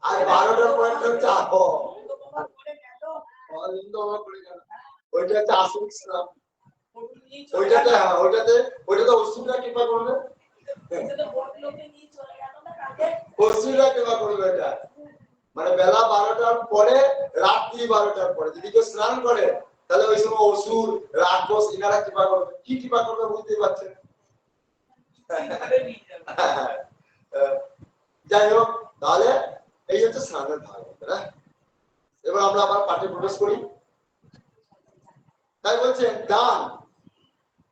আর 12টার পরেরটা হচ্ছে ওইটা হচ্ছে আসুক স্নান, ওইটাতে অসুররা কৃপা করবে, অসুররা কৃপা করবে। এটা মানে বেলা 12টার পরে, রাত্রি 12টার পরে যদি কেউ স্নান করে তাহলে ওই সময় অসুর রাক্ষস ইনারা কৃপা করবে। কি কৃপা করবে বুঝতেই পারছেন। যাই হোক, তাহলে এই হচ্ছে স্নানের ভাগ। এবার আমরা আবার পাঠে প্রবেশ করি। তাই বলছেন দান,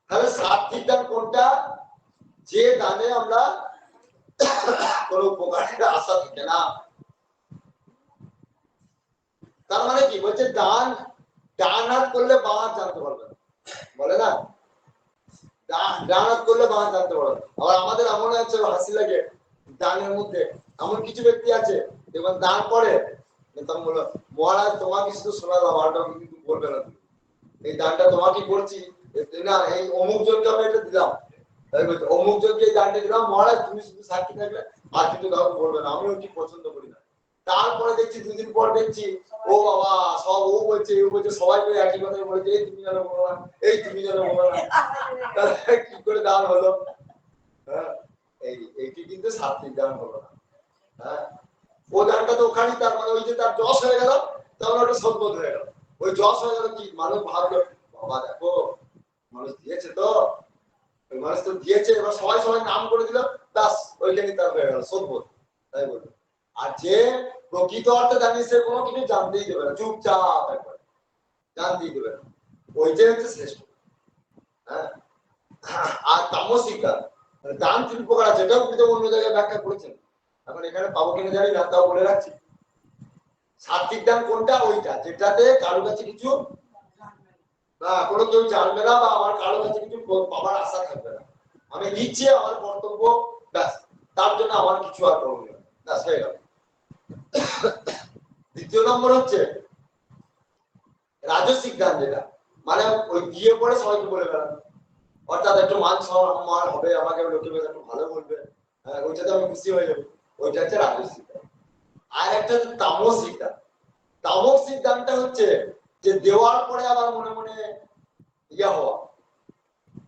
তাহলে সাত্বিক দান কোনটা? যে দানে আমরা কোনো উপকারের আশা থাকে না। তার মানে কি বলছে, দান ডান হাত করলে বাঁ হাত জানতে পারবে না, বলে না, ডান হাত করলে বাঁ হাত জানতে পারবে। আবার আমাদের এমন আছে হাসি লাগে, দানের মধ্যে এমন কিছু ব্যক্তি আছে যেমন দান করে, তখন বললো মহারাজ তোমাকে শুধু শোনালাম, আরটা কিন্তু বলবে না, এই দানটা তোমাকে করছি না, এই অমুক জনকে আমি এটা দিলাম, অমুক জনকে এই দানটা দিলাম মহারাজ, তুমি শুধু সাক্ষী থাকবে, আর কিন্তু কাউকে বলবে না, আমিও কি পছন্দ করি না। তারপরে দেখছি 2 দিন পর দেখছি ও বাবা সব ও বলছে সবাই করে একই কথাই বলেছে, এই তুমি যেন বলো না, এই তুমি যেন বলো না। কি করে দান হলো? হ্যাঁ, এইটি কিন্তু সাত্বিক দান হলো না। হ্যাঁ, ও দানটা তো ওখানেই, তার মানে ওই যে তার যশ হয়ে গেল, তখন ওটা সদ্বোধ হয়ে গেল। ওই যশ হয়ে গেল কি, মানুষ ভাবলো বাবা দেখো মানুষ দিয়েছে, তো ওই মানুষ তো দিয়েছে, এবার সবাই সবাই নাম করে দিল, ব্যাস ওইখানেই তার হয়ে গেল সদ্বোধ, তাই বললো। আর যে প্রকৃত অর্থে জানিয়ে সে কোনো কিছু জানতেই দেবে না, চুপচাপ একবার জানতেই দেবে না, ওইটাই হচ্ছে শ্রেষ্ঠ। হ্যাঁ, আর তামসিক দান, দান 3 প্রকার আছে, এটাও কিন্তু অন্য জায়গায় ব্যাখ্যা করেছেন, এখন এখানে পাবো কিনা জানি না, তাও বলে রাখছি। সাত্বিক দান কোনটা? ওইটা যেটাতে কারো কাছে কিছু না, কোনো কেউ জানবে না, বা আমার কারো কাছে কিছু পাবার আশা থাকবে না, আমি দিচ্ছি আমার কর্তব্য, ব্যাস, তার জন্য আমার কিছু আর করবো না, ব্যাস হয়ে গেল। দ্বিতীয় নম্বর হচ্ছে রাজসিক দান, যেটা মানে ওই দিয়ে পরে সবাইকে বলে বেড়ানো, অর্থাৎ একটু মান সম্মান হবে, আমাকে লোকে একটু ভালো বলবে, ওইটাতে আমি খুশি হয়ে যাবো, ওইটা হচ্ছে রাজসিক দান। আর একটা হচ্ছে তামসিক দান। তামসিক দানটা হচ্ছে যে দেওয়ার পরে আবার মনে মনে ইয়া হওয়া,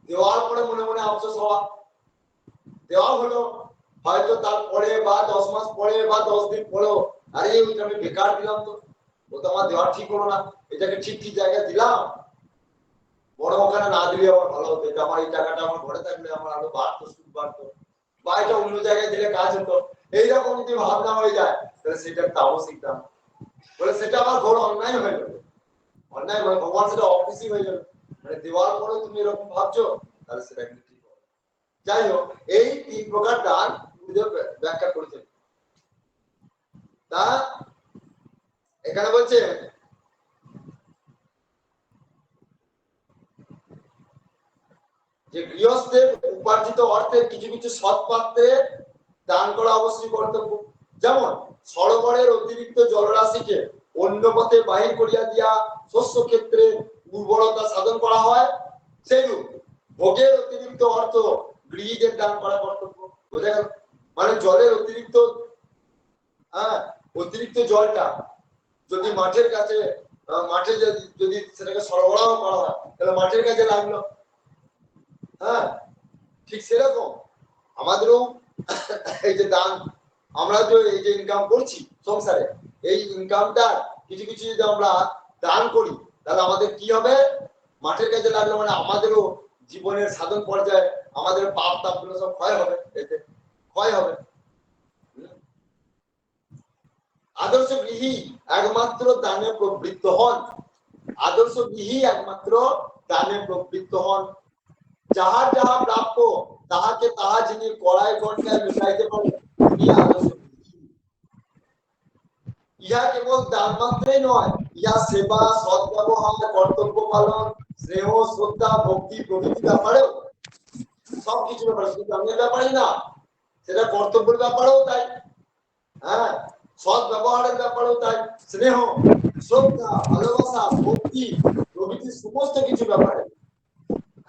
দেওয়ার পরে মনে মনে আফসোস হওয়া। দেওয়া হলো হয়তো তারপরে বা 10 মাস পরে বা 10 দিন পরেও, আরে ওইটা আমি বেকার দিলাম, তো ও তো আমার দেওয়া ঠিক হলো না, এটাকে ঠিক ঠিক জায়গায় দিলাম, বড় ওখানে না দিলে আমার ভালো হতো, এটা আমার এই টাকাটা আমার ঘরে থাকলে আমার আরো বাড়তো, সুদ বাড়তো, বা এটা অন্য জায়গায় দিলে কাজ হতো, এইরকম যদি ভাবনা হয়ে যায় তাহলে সেটা তামসিক দান বলে, সেটা আমার ঘোর অন্যায় হয়ে যাবে। অন্যায় মানে ভগবান সেটা অফিসই হয়ে যাবে, মানে দেওয়ার পরে তুমি এরকম ভাবছো, তাহলে সেটা কিন্তু ঠিক হবে। যাই হোক, এই 3 প্রকার দান গুরুদেব ব্যাখ্যা করেছেন। তা এখানে বলছে যে গৃহস্থের উপার্জিত অর্থের কিছু কিছু সৎ পাত্রে দান করা অবশ্যই কর্তব্য। যেমন সরোবরের অতিরিক্ত জলরাশিকে অন্য পথে বাহির করিয়া দিয়া শস্য ক্ষেত্রে উর্বরতা সাধন করা হয়, সেইরূপ ভোগের অতিরিক্ত অর্থ গৃহীদের দান করা কর্তব্য। বোঝা গেল? মানে জলের অতিরিক্ত অতিরিক্ত জলটা যদি মাঠের কাছে মাঠে যদি সেটাকে সরবরাহ করা হয় তাহলে মাঠের কাছে লাগলো। হ্যাঁ, ঠিক সেরকম আমাদেরও এই যে দান, আমরা যে এই যে ইনকাম করছি সংসারে, এই ইনকামটা কিছু কিছু যদি আমরা দান করি তাহলে আমাদের কি হবে? মাঠের কাজে লাগলো, মানে আমাদেরও জীবনের সাধন পর্যায়ে আমাদের পাপ তাপ গুলো সব ক্ষয় হবে, এতে ক্ষয় হবে। আদর্শ গৃহী একমাত্র দানে প্রবৃত্ত হন, আদর্শ গৃহী একমাত্র দানে প্রবৃত্ত হন। যাহার যাহা প্রাপ্য তাহাকে তাহা যিনি কড়াই ঘন্টায় মিটাইতে পারেন তিনি আদর্শ। ইহা কেবল দান মাত্রই নয়, ইহা সেবা, সদ্ব্যবহার, কর্তব্য পালন, স্নেহ, শ্রদ্ধা, ভক্তি প্রভৃতি ব্যাপারেও, সবকিছু ব্যাপারে, শুধু দানের ব্যাপারই না, সেটা কর্তব্যের ব্যাপারেও তাই। হ্যাঁ, সৎ ব্যবহারের ব্যাপারেও তাই, স্নেহ, শ্রদ্ধা, ভালোবাসা, ভক্তি প্রভৃতি সমস্ত কিছু ব্যাপারে।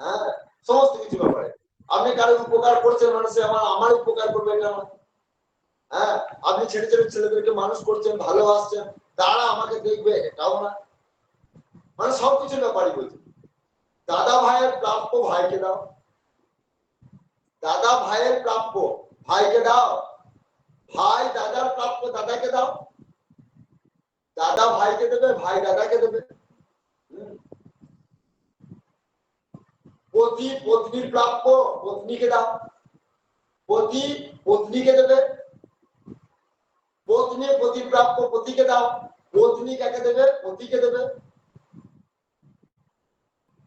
হ্যাঁ, সমস্ত কিছু ব্যাপারে। আপনি কারোর উপকার করছেন, মানুষে আমার উপকার করবে এটা না। হ্যাঁ, আপনি ছেলে ছেলে ছেলেদেরকে মানুষ করছেন, ভালোবাসছেন, তারা আমাকে দেখবে, এটাও না। মানে সবকিছুর ব্যাপারই বলছে। দাদা ভাইয়ের প্রাপ্য ভাইকে দাও, দাদা ভাইয়ের প্রাপ্য ভাইকে দাও, ভাই দাদার প্রাপ্য দাদাকে দাও, দাদা ভাইকে দেবে, ভাই দাদাকে দেবে। পতি পত্নীর প্রাপ্য পত্নীকে দাও, পতি পত্নীকে দেবে, পত্নী পতির প্রাপ্য পতিকে দাও, পত্নী কাকে দেবে? পতিকে দেবে।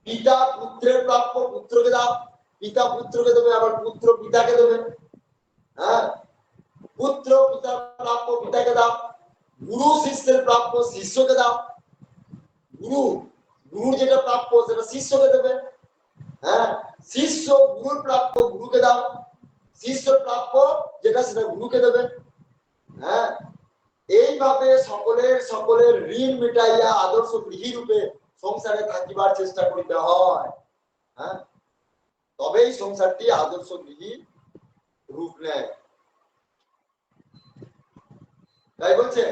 পিতা পুত্রের প্রাপ্য পুত্রকে দাও, পিতা পুত্রকে দেবে, আবার পুত্র পিতাকে দেবে। হ্যাঁ, পুত্র পিতার প্রাপ্য পিতাকে দাও, গুরু শিষ্যের প্রাপ্য শিষ্যকে দাও, গুরু গুরুর যেটা প্রাপ্য সেটা শিষ্যকে দেবে। হ্যাঁ, শিষ্য গুরুর প্রাপ্য গুরুকে দাও, শিষ্যর প্রাপ্য যেটা সেটা গুরুকে দেবে। হ্যাঁ, এইভাবে সকলের সকলের ঋণ মিটাইয়া আদর্শ গৃহী রূপে সংসারে থাকিবার চেষ্টা করিতে হয়। হ্যাঁ, তবেই সংসারটি আদর্শ গৃহী রূপ নেয়। তাই বলছে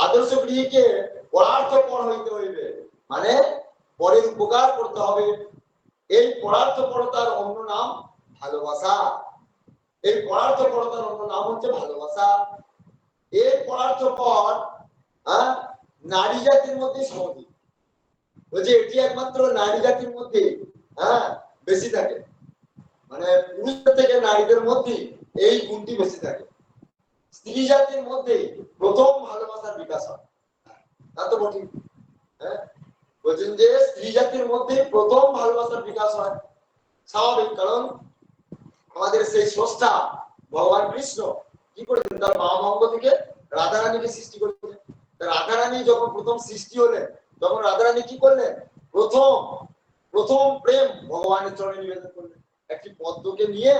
আদর্শ গৃহীকে পরার্থপর হইতে হইবে, মানে পরের উপকার করতে হবে। এই পরার্থপরতার অন্য নাম ভালোবাসা, এই পরার্থপরতার অন্য নাম হচ্ছে ভালোবাসা। এই পরার্থপর নারী জাতির মধ্যে সহজে বলছে, এটি একমাত্র নারী জাতির মধ্যে বেশি থাকে, মানে পুরুষদের থেকে নারীদের মধ্যে এই গুণটি বেশি থাকে। স্ত্রী জাতির মধ্যে প্রথম ভালোবাসার বিকাশ হয়, তা তো বটে। হ্যাঁ, বলছেন যে স্ত্রী জাতির মধ্যে প্রথম ভালোবাসার বিকাশ হয়, স্বাভাবিক। কারণ আমাদের সেই স্রষ্টা ভগবান কৃষ্ণ কি করেছেন? তার মা অঙ্গ থেকে রাধারানীকে সৃষ্টি করেছেন। রাধারানী যখন প্রথম সৃষ্টি হলেন তখন রাধারানী কি করলেন? প্রথম প্রথম প্রেম ভগবানের চরণে নিবেদন করলেন। একটি পদ্মকে নিয়ে,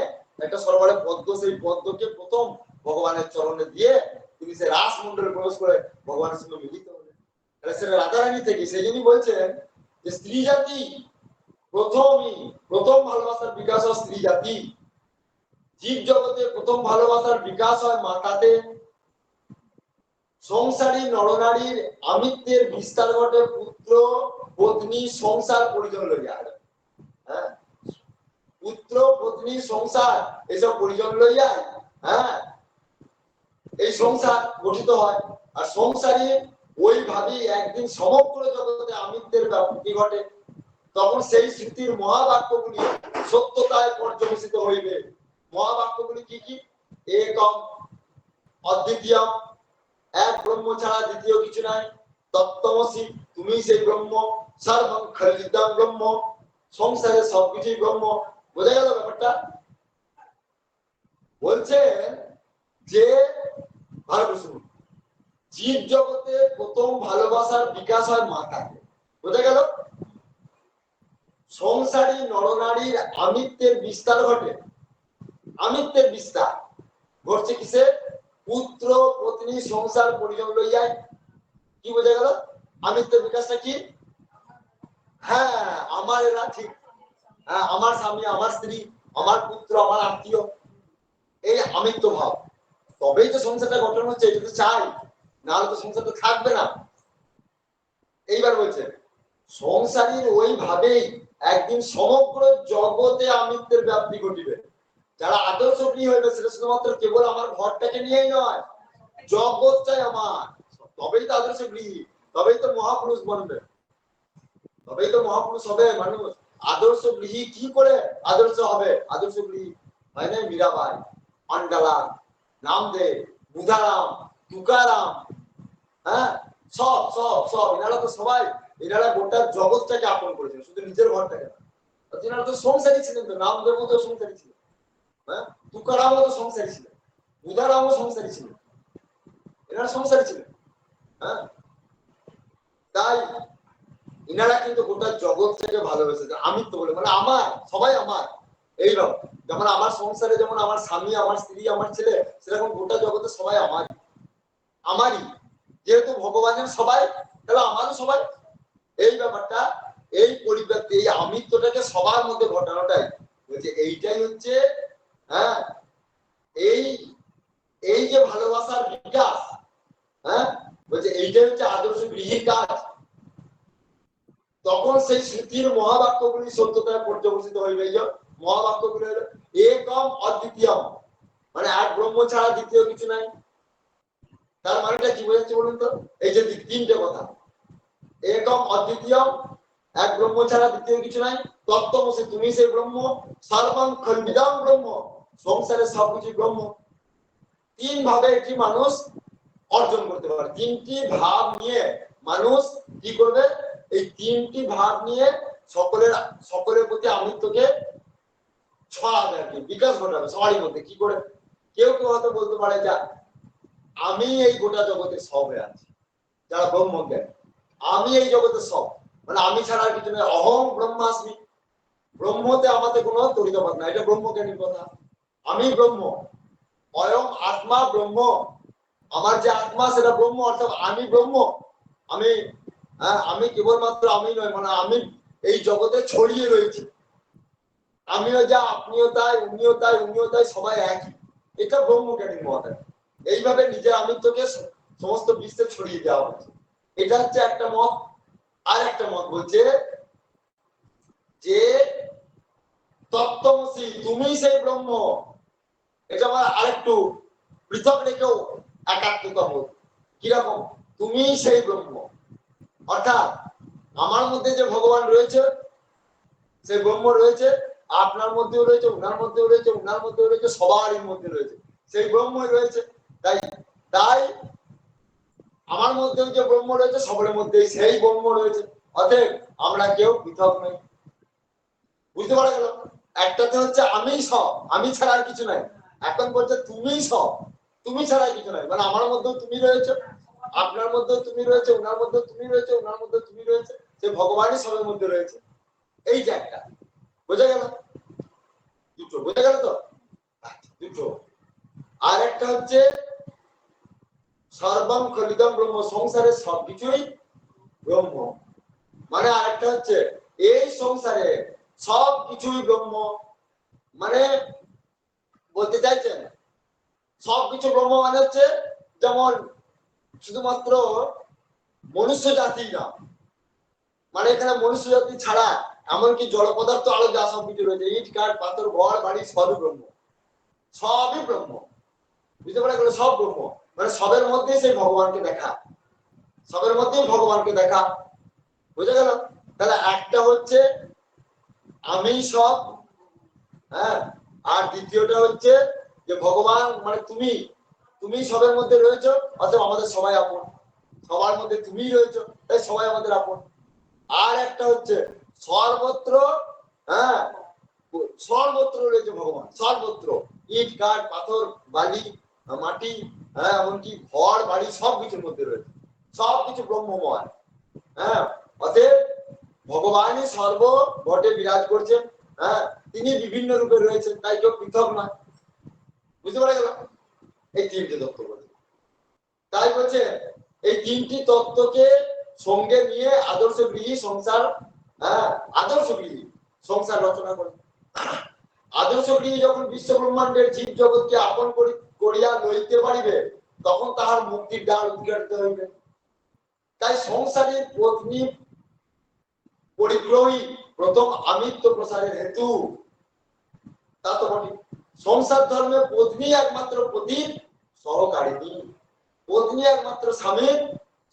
একটা সরোবরে পদ্ম, সেই পদ্মকে প্রথম ভগবানের চরণে দিয়ে তিনি সে রাসমণ্ডলে প্রবেশ করে ভগবানের সঙ্গে মিলিত হলেন। সেটা রাধারানী থেকে। সেই জন্যই বলছেন যে স্ত্রী জাতি প্রথম ভালোবাসার বিকাশ হয় স্ত্রী জাতি। জীব জগতে প্রথম ভালোবাসার বিকাশ হয় মাতাতে। সংসারী নরনারীর আমিত্বের বিস্তার ঘটে পুত্র পত্নী সংসার পরিজন লইয়া। হ্যাঁ, পুত্র পত্নী সংসার এসব পরিজন লইয়া এই সংসার গঠিত হয়। আর সংসারী ওইভাবেই একদিন সমগ্র জগতে আমিত্বের ব্যাপ্তি ঘটে। তখন সেই স্মৃতির মহাবাক্যগুলি সত্যতায় পর্যবেসিত হইবে। মহাবাক্যগুলি কি কি? একম অদ্বিতীয়, এক ব্রহ্ম ছাড়া দ্বিতীয় কিছু নাই। তত্ত্বমসি, তুমি সেই ব্রহ্ম। সর্বং খলিদং ব্রহ্ম, সংসারে সবকিছুই ব্রহ্ম। বোঝা গেল ব্যাপারটা? বলছেন যে ভালো প্রশ্ন, জীব জগতে প্রথম ভালোবাসার বিকাশ হয় মাতাকে। বোঝা গেল? সংসারী নরনারীর আমিত্বের বিস্তার ঘটে। আমিত্বের বিস্তার ঘটছে কিসে? পুত্র পত্নী সংসার পরিজন লইয়াই। কি বোঝা গেল? আমিত্বের বিকাশটা কি? হ্যাঁ, আমার এরা ঠিক, হ্যাঁ, আমার স্বামী, আমার স্ত্রী, আমার পুত্র, আমার আত্মীয়, এই আমিত্ব ভাব, তবেই তো সংসারটা গঠন হচ্ছে। এটা তো চাই, নাহলে তো সংসার তো থাকবে না। এইবার বলছে সংসারীর ওইভাবেই একদিন সমগ্র জগতে আমিত্বের ব্যাপ্তি ঘটিবে। যারা আদর্শ গৃহী হইবে সেটা শুধুমাত্র কেবল আমার ঘরটাকে নিয়েই নয়, জগৎটাই আমার। তবেই তো আদর্শ গৃহী, তবেই তো মহাপুরুষ বনবে, তবেই তো মহাপুরুষ হবে মানুষ। আদর্শ গৃহী কি করে আদর্শ হবে? আদর্শ গৃহী হয় না মীরাবাই, আন্ডালা, নামদেব, বুধারাম, তুকারাম, হ্যাঁ, সব সব সব এনারা তো সবাই, এনারা গোটা জগৎটাকে আপন করেছেন, শুধু নিজের ঘরটাকে না। এনারা তো সংসারী ছিলেন, তো নামদেব তো সংসারী ছিলেন, হ্যাঁ, তুকারামও তো সংসারী ছিলেন, বুধারামও সংসারী ছিলেন, এনারা সংসারী ছিলেন। হ্যাঁ, তাই ইনারা কিন্তু গোটা জগৎ থেকে ভালোবেসেছে। আমি তো বলে মানে আমার, সবাই আমার। এইরকম যেমন আমার সংসারে যেমন আমার স্বামী, আমার স্ত্রী, আমার ছেলে, সেরকম গোটা জগতে সবাই আমারই, আমারই। যেহেতু ভগবানের সবাই, তাহলে আমারও সবাই। এই ব্যাপারটা, এই পরিব্যাপ্তি, এই আমিত্বটাকে সবার মধ্যে ঘটানোটাই বলছে, এইটাই হচ্ছে, হ্যাঁ, এই এই যে ভালোবাসার বিকাশ, হ্যাঁ, বলছে এইটাই হচ্ছে আদর্শ গৃহীর কাজ। তখন সেই স্মৃতির মহাবাক্যগুলি সত্যতায় পর্যবসিত হইবে। এই যে মহাবাক্যগুলি হলো একম অদ্বিতীয়ম, মানে এক ব্রহ্ম ছাড়া দ্বিতীয় কিছু নাই। তার মানেটা কি বোঝাচ্ছে বলুন তো? এই যে তিনটে কথা, একম অদ্বিতীয়ম, এক ব্রহ্ম ছাড়া দ্বিতীয় কিছু নাই, তত্ত্বমসি, তুমি সেই ব্রহ্ম, সর্বং খণ্ডিদং ব্রহ্ম, সংসারের সবকিছু ব্রহ্ম। তিন ভাবে একটি মানুষ অর্জন করতে পারে। তিনটি ভাব নিয়ে মানুষ কি করবে? এই তিনটি ভাব নিয়ে সকলের প্রতি আমিত্বকে ছড়াবে আর কি, বিকাশ ঘটাবে সবারই মধ্যে। কি করে? কেউ কেউ হয়তো বলতে পারে যে আমি এই গোটা জগতে সব হয়ে আছি, যারা ব্রহ্মজ্ঞান, আমি এই জগতে সব, মানে আমি ছাড়া আর কিছু নেই, অহং ব্রহ্মাস্মি, ব্রহ্মতে আমাদের কোনো তরিতবাদ না, এটা ব্রহ্মজ্ঞানীর কথা। আমি ব্রহ্ম, অয়ং আত্মা ব্রহ্ম, আমার যে আত্মা সেটা ব্রহ্ম, অর্থাৎ আমি ব্রহ্ম। আমি, হ্যাঁ, আমি কেবলমাত্র আমি নয়, মানে আমি এই জগতে ছড়িয়ে রয়েছি। আমিও যা, আপনিও তাই, উনিও তাই, উনিও তাই, সবাই একই। এটা ব্রহ্মজ্ঞানীর মত। এইভাবে নিজের আমিত্বকে সমস্ত বিশ্বে ছড়িয়ে দেওয়া হচ্ছে, এটা হচ্ছে একটা মত। আর একটা মত বলছে যে তত্ত্বমসি, তুমি সেই ব্রহ্ম। এটা আমার আরেকটু পৃথক রেখেও একাত্মতা বোধ। কিরকম? তুমি সেই ব্রহ্ম, অর্থাৎ আমার মধ্যে যে ভগবান রয়েছে, সেই ব্রহ্ম রয়েছে, আপনার মধ্যেও রয়েছে, উনার মধ্যেও রয়েছে, উনার মধ্যেও রয়েছে, সবারই মধ্যে রয়েছে, সেই ব্রহ্মই রয়েছে। তাই তাই আমার মধ্যেও যে ব্রহ্ম রয়েছে, সবার মধ্যেই সেই ব্রহ্ম রয়েছে। অতএব আমরা কেউ পৃথক নই। বুঝতে পারা গেল? একটাতে হচ্ছে আমি সব, আমি ছাড়া আর কিছু নাই। এখন বলছে তুমি সব, তুমি ছাড়া কিছু নাই, মানে আমার মধ্যেও তুমি রয়েছে, আপনার মধ্যেও তুমি রয়েছে, উনার মধ্যেও তুমি রয়েছে, উনার মধ্যেও তুমি রয়েছে, সে ভগবানই সবের মধ্যে রয়েছে। এই যে একটা, বোঝা গেল? দুটো বোঝা গেল তো? দুটো। আর একটা হচ্ছে সর্বম খলিদম ব্রহ্ম, সংসারের সবকিছুই ব্রহ্ম। মানে আরেকটা হচ্ছে এই সংসারে সবকিছুই ব্রহ্ম, মানে বলতে চাইছেন সবকিছু ব্রহ্ম মানে হচ্ছে যেমন শুধুমাত্র মনুষ্য জাতি না, মানে এখানে মনুষ্য জাতি ছাড়া এমনকি জড় পদার্থ আরো যা সবকিছু রয়েছে, ইট কাঠ পাথর ঘর বাড়ি, সবই ব্রহ্ম, সবই ব্রহ্ম। বুঝতে পারা গেল? সব ব্রহ্ম, মানে সবের মধ্যেই সেই ভগবানকে দেখা, সবের মধ্যেই ভগবানকে দেখা। বুঝে গেল? তাহলে একটা হচ্ছে আমি সব, হ্যাঁ, আর দ্বিতীয়টা হচ্ছে যে ভগবান মানে তুমি, তুমি সবের মধ্যে রয়েছো, অথবা আমাদের সবাই আপন, সবার মধ্যে তুমি রয়েছো, তাই সবাই আমাদের আপন। আর একটা হচ্ছে সর্বত্র, হ্যাঁ, সর্বত্র রয়েছে ভগবান, সর্বত্র। ইট কাঠ পাথর বালি মাটি, হ্যাঁ এমনকি ঘর বাড়ি সবকিছুর মধ্যে রয়েছে, সবকিছু ব্রহ্মময়। হ্যাঁ, অতএব ভগবানই সর্বভটে বিরাজ করছেন। হ্যাঁ, তিনি বিভিন্ন রূপে রয়েছেন, তাই কেউ পৃথক নয়। বুঝতে পারা গেল? এই তিনটি তত্ত্ব বলছে। তাই বলছে এই তিনটি তত্ত্বকে সঙ্গে নিয়ে আদর্শ গৃহী সংসার, হ্যাঁ আদর্শ গৃহী সংসার রচনা করে। আদর্শ গৃহী যখন বিশ্ব ব্রহ্মাণ্ডের জীব জগৎকে আপন করিয়া লইতে পারিবে, তখন তাহার মুক্তির দ্বার উদ্ঘাটিত হইবে। তাই সংসারের পত্নী পরিগ্রহী প্রথম আমিত্ব প্রসারের হেতু। তা তো বটে। সংসার ধর্মে পত্নী একমাত্র পতির সহকারিণী, পত্নী একমাত্র স্বামীর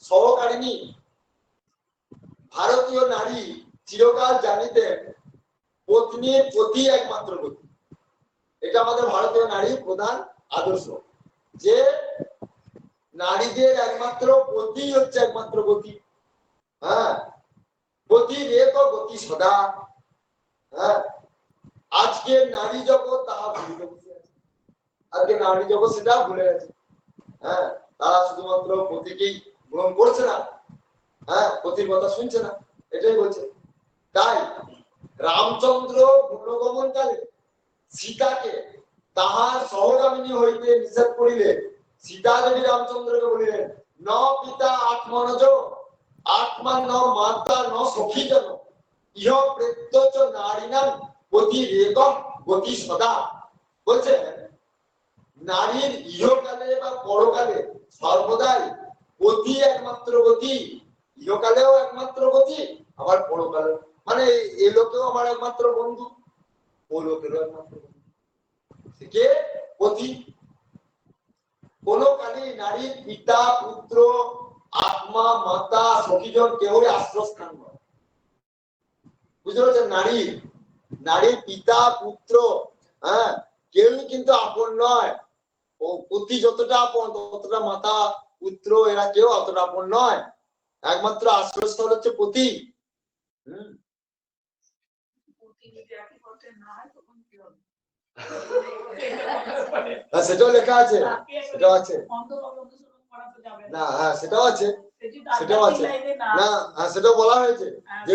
সহকারিণী। ভারতীয় নারী চিরকাল জানিতেন পত্নীর পতি একমাত্র গতি। এটা আমাদের ভারতীয় নারীর প্রধান আদর্শ, যে নারীদের একমাত্র পতি হচ্ছে একমাত্র গতি। হ্যাঁ, গতি রেত গতি সদা। হ্যাঁ, আজকে নারী জগৎ তাহা ভুলে গেছে, আজকে নারী জগৎ সেটা ভুলে গেছে। হ্যাঁ, তারা শুধুমাত্র পতিকেই গ্রহণ করছে না, হ্যাঁ পতির কথা শুনছে না, এটাই বলছে। তাই রামচন্দ্র বনগমন কালে সীতাকে তাহার সহগামিনী হইতে নিষেধ করিলে সীতা দেবী রামচন্দ্রকে বলিলেন, ন পিতা আত্মনজ আত্মা ন মাতা ন সখী জন ইহ প্রেত্য নারীনাম গতি রেগম গতি সদা। বলছে নারীর ইহকালে বা পরকালে সর্বদাই গতি একমাত্র গতি, ইহকালেও একমাত্র গতি, আবার পরকালেও। মানে এ লোকেও আমার একমাত্র বন্ধু, ও লোকেরও একমাত্র বন্ধু, কে গতি। কোন কালে নারীর পিতা পুত্র আত্মা মাতা সখীজন কেউই আশ্রয়স্থান নয়। বুঝতে পারছেন? নারীর পিতা পুত্র, হ্যাঁ কেউই কিন্তু আপন নয়। ও পতি যতটা আপন, ততটা মাতা পুত্র এরা কেউ অতটা আপন নয়। একমাত্র আশ্রয়স্থল হচ্ছে পতি। সেটাও লেখা আছে, সেটাও আছে না, হ্যাঁ সেটাও আছে, সেটাও আছে না, হ্যাঁ সেটাও বলা হয়েছে যে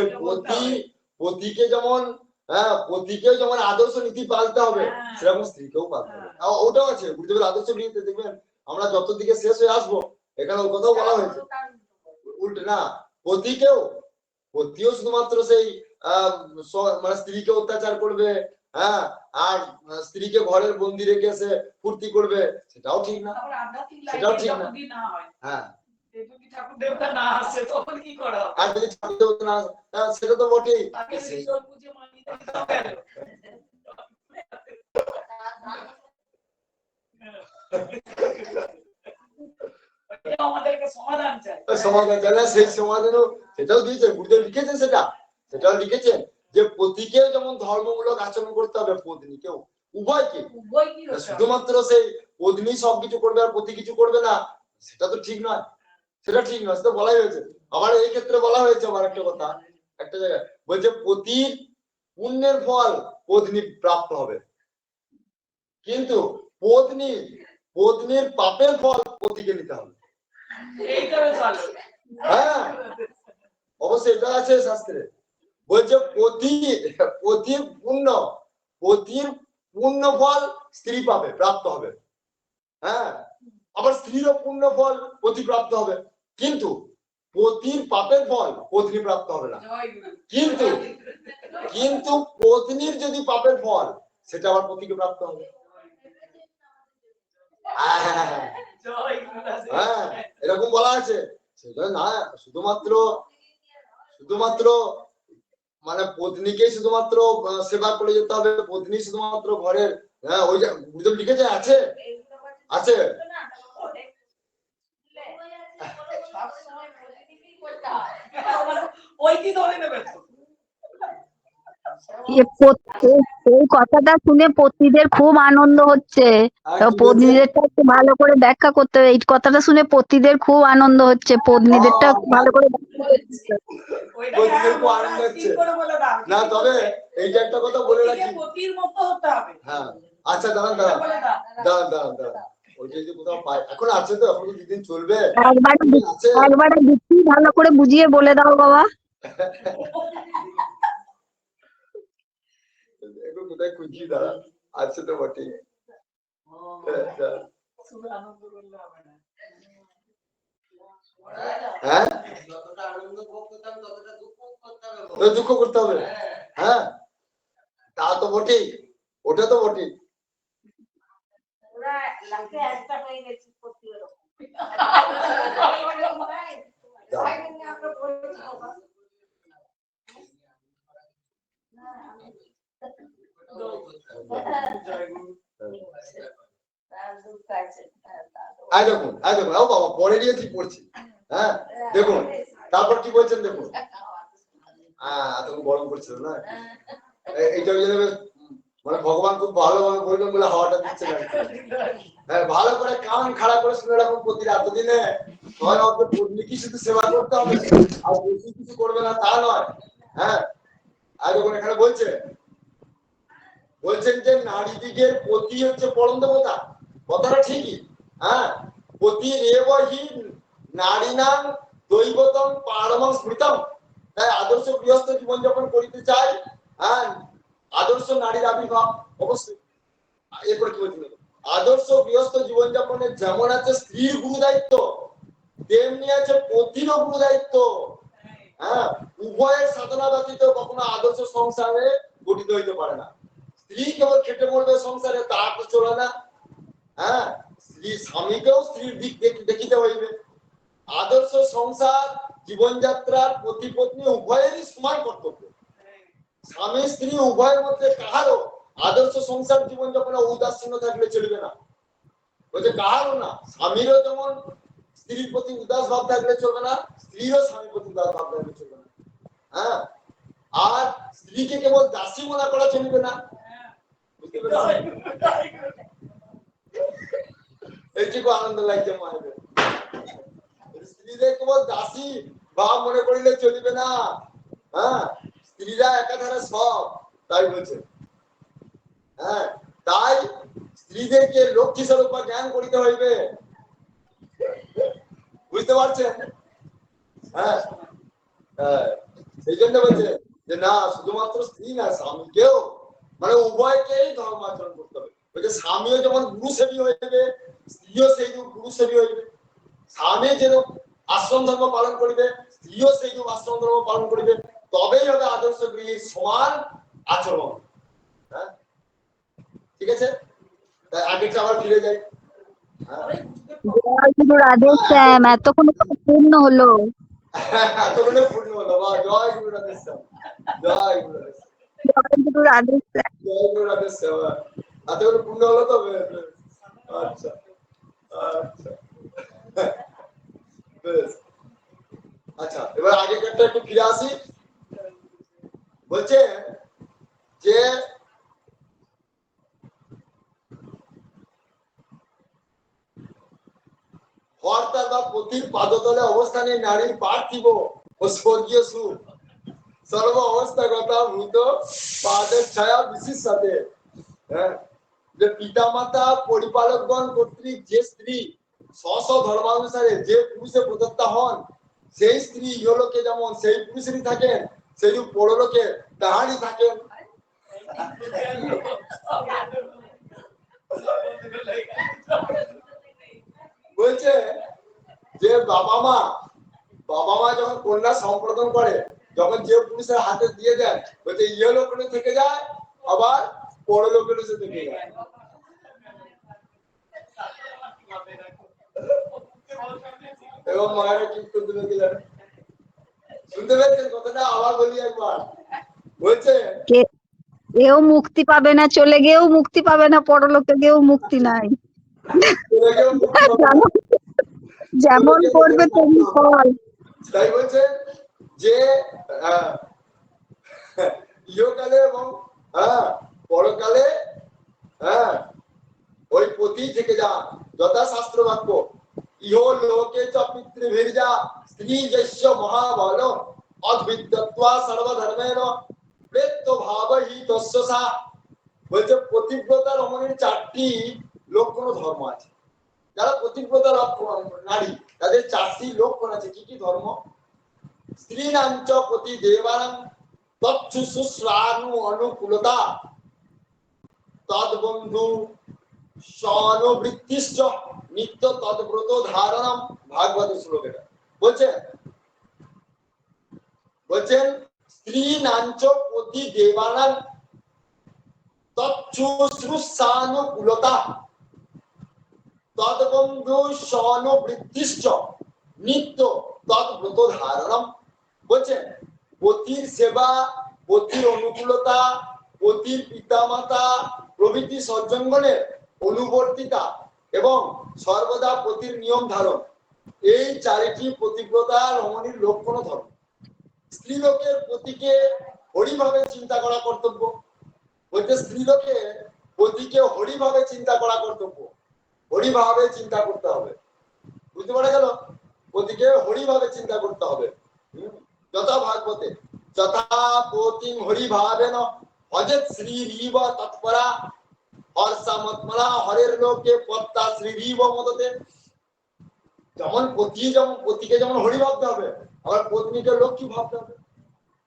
পতিকে যেমন, হ্যাঁ পতিকেও যেমন আদর্শ নীতি পালতে হবে, সেরকম স্ত্রীকেও পালতে হবে। ওটাও আছে, বুঝতে পারলে? আদর্শ নীতি দেখবেন আমরা যত দিকে শেষ হয়ে আসবো, এখানে ওর কথাও বলা হয়েছে। উল্টে না, পতিও শুধুমাত্র সেই মানে স্ত্রীকে অত্যাচার করবে, হ্যাঁ আর স্ত্রীকে ঘরের বন্দি রেখে সে ফুর্তি করবে, সেটাও ঠিক না, সেটাও ঠিক না। হ্যাঁ আর যদি ঠাকুর দেবতা না, সেটা তো বটেই। সমাধান চাই, সেই সমাধানও সেটাও দিয়েছেন, গুরুদেব লিখেছেন, সেটাও লিখেছেন যে পতিকেও যেমন ধর্মমূলক আচরণ করতে হবে, পত্নীকেও, উভয়কে। শুধুমাত্র সেই পত্নী সবকিছু করবে আর পতি কিছু করবে না, সেটা তো ঠিক নয়, সেটা ঠিক নয়, সেটা বলাই হয়েছে। আবার এই ক্ষেত্রে বলা হয়েছে আবার একটা কথা, একটা জায়গায় বলছে পতির পুণ্যের ফল পত্নী প্রাপ্ত হবে, কিন্তু পত্নীর পাপের ফল পতিকে নিতে হবে। হ্যাঁ অবশ্যই এটা আছে শাস্ত্রে, বলছে পতির পুণ্য ফল স্ত্রী পাবে, প্রাপ্ত হবে। হ্যাঁ, আবার স্ত্রীরও পুণ্য ফল পতি প্রাপ্ত হবে, কিন্তু পতির পাপের ফল পত্নী প্রাপ্ত হবে না। কিন্তু পত্নীর যদি পাপের ফল, সেটা আবার পতিকে প্রাপ্ত হবে। হ্যাঁ এরকম বলা আছে। সেটা না, শুধুমাত্র মানে পত্নীকেই শুধুমাত্র সেবা করে যেতে হবে, পত্নী শুধুমাত্র ঘরের, হ্যাঁ ওই যে গুরুদেব লিখেছে, আছে আছে এই কথাটা শুনে পত্নীদের খুব আনন্দ হচ্ছে, পত্নীদেরটা একটু ভালো করে ব্যাখ্যা করতে হবে। এই কথাটা শুনে পত্নীদের খুব আনন্দ হচ্ছে, পত্নীদেরটা ভালো করে না। তবে এইটা একটা কথা বলে রাখি, হ্যাঁ আচ্ছা দাঁড়ান দাঁড়ান দাঁড়ান দাঁড়ান দাঁড়ান, ওইটা যদি কোথাও পাই, এখন আছে তো, এখন দুদিন চলবে আছে। একবারে ভালো করে বুঝিয়ে বলে দাও বাবা। এখন কোথায় খুঁজি, দাঁড়ান, আছে তো বটে। হ্যাঁ দুঃখ করতে হবে, হ্যাঁ তা তো বটেই, ওটা তো বটেই। দেখুন দেখুন, ও বাবা পরে নিয়ে ঠিক পড়ছি। হ্যাঁ দেখুন তারপর কি বলছেন দেখুন। এতক্ষণ গরম করছিল না, এইটা মানে ভগবান খুব ভালোভাবে বলবেন বলে হাওয়াটা দিচ্ছে না। হ্যাঁ ভালো করে কান খাড়া করে শুনে রাখুন, প্রতি এতদিনে কি শুধু সেবা করতে হবে আর বেশি কিছু করবে না তা নয়। হ্যাঁ আর যখন এখানে বলছেন যে নারী দিগের পতি হচ্ছে পরম দেবতা, কথাটা ঠিকই। হ্যাঁ পতি রেবহি নারীনাং দৈবতম পারমং স্মৃতম। তাই আদর্শ গৃহস্থ জীবনযাপন করিতে চাই, হ্যাঁ আদর্শ নারীর আবির্ভাব অবশ্যই। এরপর কি বলছিল, আদর্শ গৃহস্থ জীবনযাপনের যেমন আছে স্ত্রীর গুরু দায়িত্ব, তেমনি আছে পতিরও গুরু দায়িত্ব। হ্যাঁ উভয়ের সাধনা ব্যতীত কখনো আদর্শ সংসারে গঠিত হইতে পারে না। স্ত্রী কেবল খেটে মরবে সংসারে, তা তো চলে না। হ্যাঁ স্ত্রী স্বামীকেও স্ত্রীর দিক দেখিতে হইবে। আদর্শ সংসার জীবনযাত্রার পতি পত্নী উভয়েরই সমান কর্তব্য। স্বামী স্ত্রী উভয়ের মধ্যে কাহারও আদর্শ সংসার জীবনযাপনে উদাসীন থাকলে চলবে না। বলছে কাহারও না, স্বামীরও যেমন স্ত্রীর প্রতি উদাস ভাব থাকলে চলবে না, স্ত্রীরও স্বামীর প্রতি উদাস ভাব থাকলে চলবে না। হ্যাঁ আর স্ত্রীকে কেবল দাসী মনে করা চলবে না। এইটুকু আনন্দ লাগছে মায়েদের। স্ত্রীদের কেবল দাসী ভাব মনে করিলে চলবে না। হ্যাঁ স্ত্রীরা একাধারে সব, তাই বলছে। হ্যাঁ তাই স্ত্রীদেরকে লক্ষ্মী স্বরূপ জ্ঞান করিতে হইবে, বুঝতে পারছেন? হ্যাঁ সেই জন্য বলছে যে না শুধুমাত্র স্ত্রী না, স্বামীকেও মানে উভয়কেই ধর্ম আচরণ করতে হবে। বলছে স্বামীও যেমন গুরু সেবী হইবে, স্ত্রীও সেই গুরু সেবী হইবে। স্বামী যেরূপ আশ্রম ধর্ম পালন করিবে, স্ত্রীও সেই রূপ আশ্রম ধর্ম পালন করিবে, তবেই হবে আদর্শ গৃহীর সমান আচরণ। হ্যাঁ ঠিক আছে, তাই আগেটা আবার ফিরে যাই। রাধে শ্যাম, এতক্ষণ পূর্ণ হলো। এতক্ষণে পূর্ণ হলো, বা জয় গুরু রাধে শ্যাম, জয় গুরু রাধে শ্যাম, জয় গুরু রাধে শ্যাম, জয় গুরু রাধে শ্যাম। এতক্ষণে পূর্ণ হলো তো? আচ্ছা আচ্ছা বেশ। আচ্ছা এবার আগেকারটা একটু ফিরে আসি। বলছে যে হর্তা বা পতির পাদতলে অবস্থানে নারীর পার্থিব ও স্বর্গীয় সুখ সর্ব অবস্থাগত ভূত পাদের ছায়া বিশেষ সাথে। হ্যাঁ যে পিতা মাতা পরিপালকগণ কর্তৃক যে স্ত্রী স্ব ধর্মানুসারে যে পুরুষে প্রদত্তা হন, সেই স্ত্রী ইহলোকে যেমন সেই পুরুষেরই থাকেন, সেই পরলোকে তাহারই থাকেন। বলছে যে বাবা মা যখন কন্যা সম্প্রদান করে, যখন যে পুরুষের হাতে দিয়ে দেন, বলছে ইহলোকে থেকে যায়, আবার পরলোকে থেকে যায়। এবং মায়েরা কিন্তু শুনতে পেয়েছেন কথাটা? আবার বলি একবার। বলছে এও মুক্তি পাবে না, চলে গিয়েও মুক্তি পাবে না, পরলোকে গিয়েও মুক্তি নাই। যেমন করবে তেমনি ফল। তাই বলছে যে ইহকালে এবং পরকালে ওই পতি থেকে যা যথা শাস্ত্র বাক্য ইহ লোকে চ পিতৃভির্যা স্ত্রী যস্য মহাবল অদ্বিত্যত্বা সর্বধর্মের প্রেত্য ভাবহি তস্য সা বলছে পতিব্রতা রমণীর 4টি লক্ষণ ও ধর্ম আছে। যারা পতিব্রতা নারী তাদের 4টি লক্ষণ আছে। কি কি ধর্ম? স্ত্রীনাঞ্চ পতি দেবানাং তচ্ছুশ্রাণু অনুকূলতা তদ্বন্ধু স্বনুবৃত্তিশ্চ নিত্য তদ্ব্রত ধারণম। ভাগবত শ্লোক এটা বলছেন স্ত্রীনাঞ্চ পতি দেবানাং তচ্ছুশ্রুষানুকূলতা তদ্বন্ধু স্বনুবৃত্তিশ্চ নিত্য তদ্ব্রত ধারণম। বলছেন পতির সেবা, পতির অনুকূলতা, পতির পিতামাতা প্রভৃতি সজ্জনগণের অনুবর্তিতা এবং সর্বদা পতির নিয়ম ধারণ, এই 4টি পতিব্রতা রমণীর লক্ষণ ও ধর্ম। স্ত্রীলোকের পতিকে হরিভাবে চিন্তা করা কর্তব্য। বলতে স্ত্রীলোকের পতিকে হরিভাবে চিন্তা করা কর্তব্য। হরিভাবে চিন্তা করতে হবে। বুঝতে পারা গেল? পতিকে হরিভাবে চিন্তা করতে হবে। যথা ভাগবতে যথা পতিং হরিভাবেন ভজেত শ্রীরিব তৎপরা হর্ষামত্মলা হরের লোকে পত্তা শ্রীরিব মদতে। যেমন পতিকে যেমন হরি ভাবতে হবে, আবার পত্নীকে লক্ষ্মী ভাবতে হবে,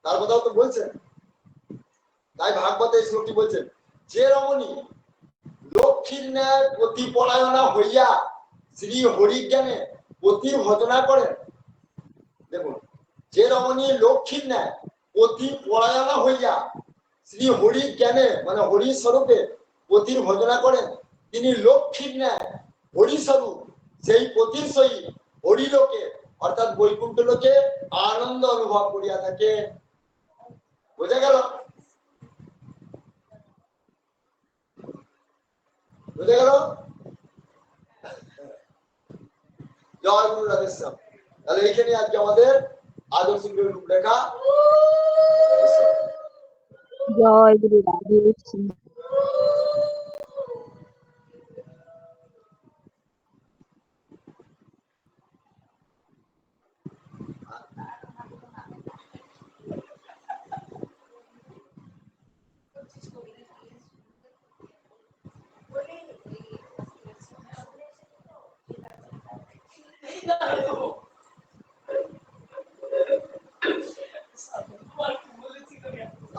তার কথাও তো বলছেন। তাই ভাগবতে এই শ্লোকটি বলছেন, যে রমণী লক্ষ্মীর ন্যায় পতিপরায়ণা হইয়া শ্রী হরিজ্ঞানে পতির ভজনা করেন। দেখুন, যে রমণী লক্ষ্মীর ন্যায় পতিপরায়ণা হইয়া শ্রী হরি জ্ঞানে মানে হরি স্বরূপে পতির ভজনা করেন, তিনি লক্ষ্মীর ন্যায় হরি স্বরূপ সেই পতির সহিত হরিলোকে অর্থাৎ বৈকুণ্ঠ লোকে আনন্দ অনুভব করিয়া থাকে। বোঝা গেল? বুঝে গেল? জয় গুরু রাধেশ্যাম। তাহলে এইখানে আজকে আমাদের আদর্শ রূপরেখা। জয় গুরু রাধেশ্যাম।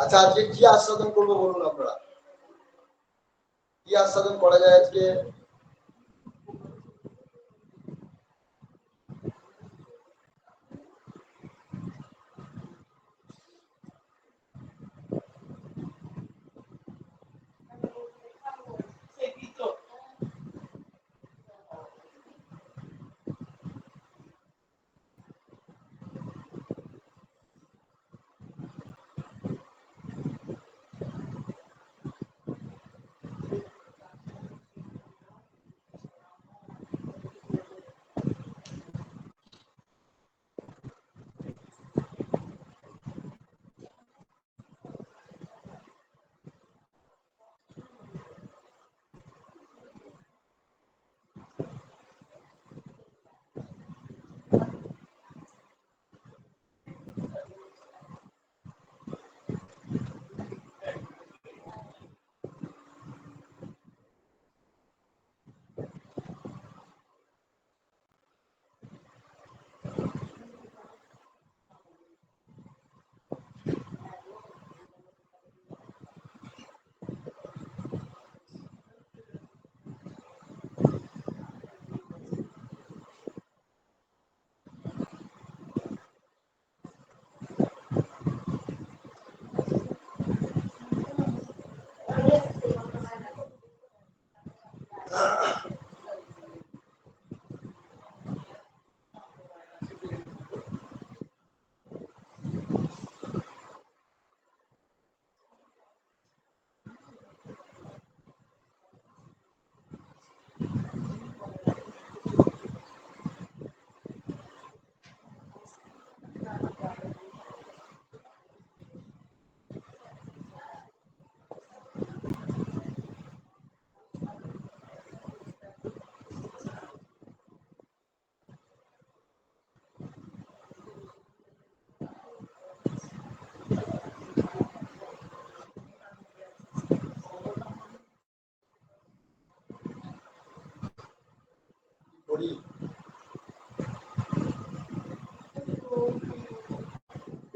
আচ্ছা, আজকে কি আস্বাদন করবো বলুন আপনারা? কি আস্বাদন করা যায় আজকে?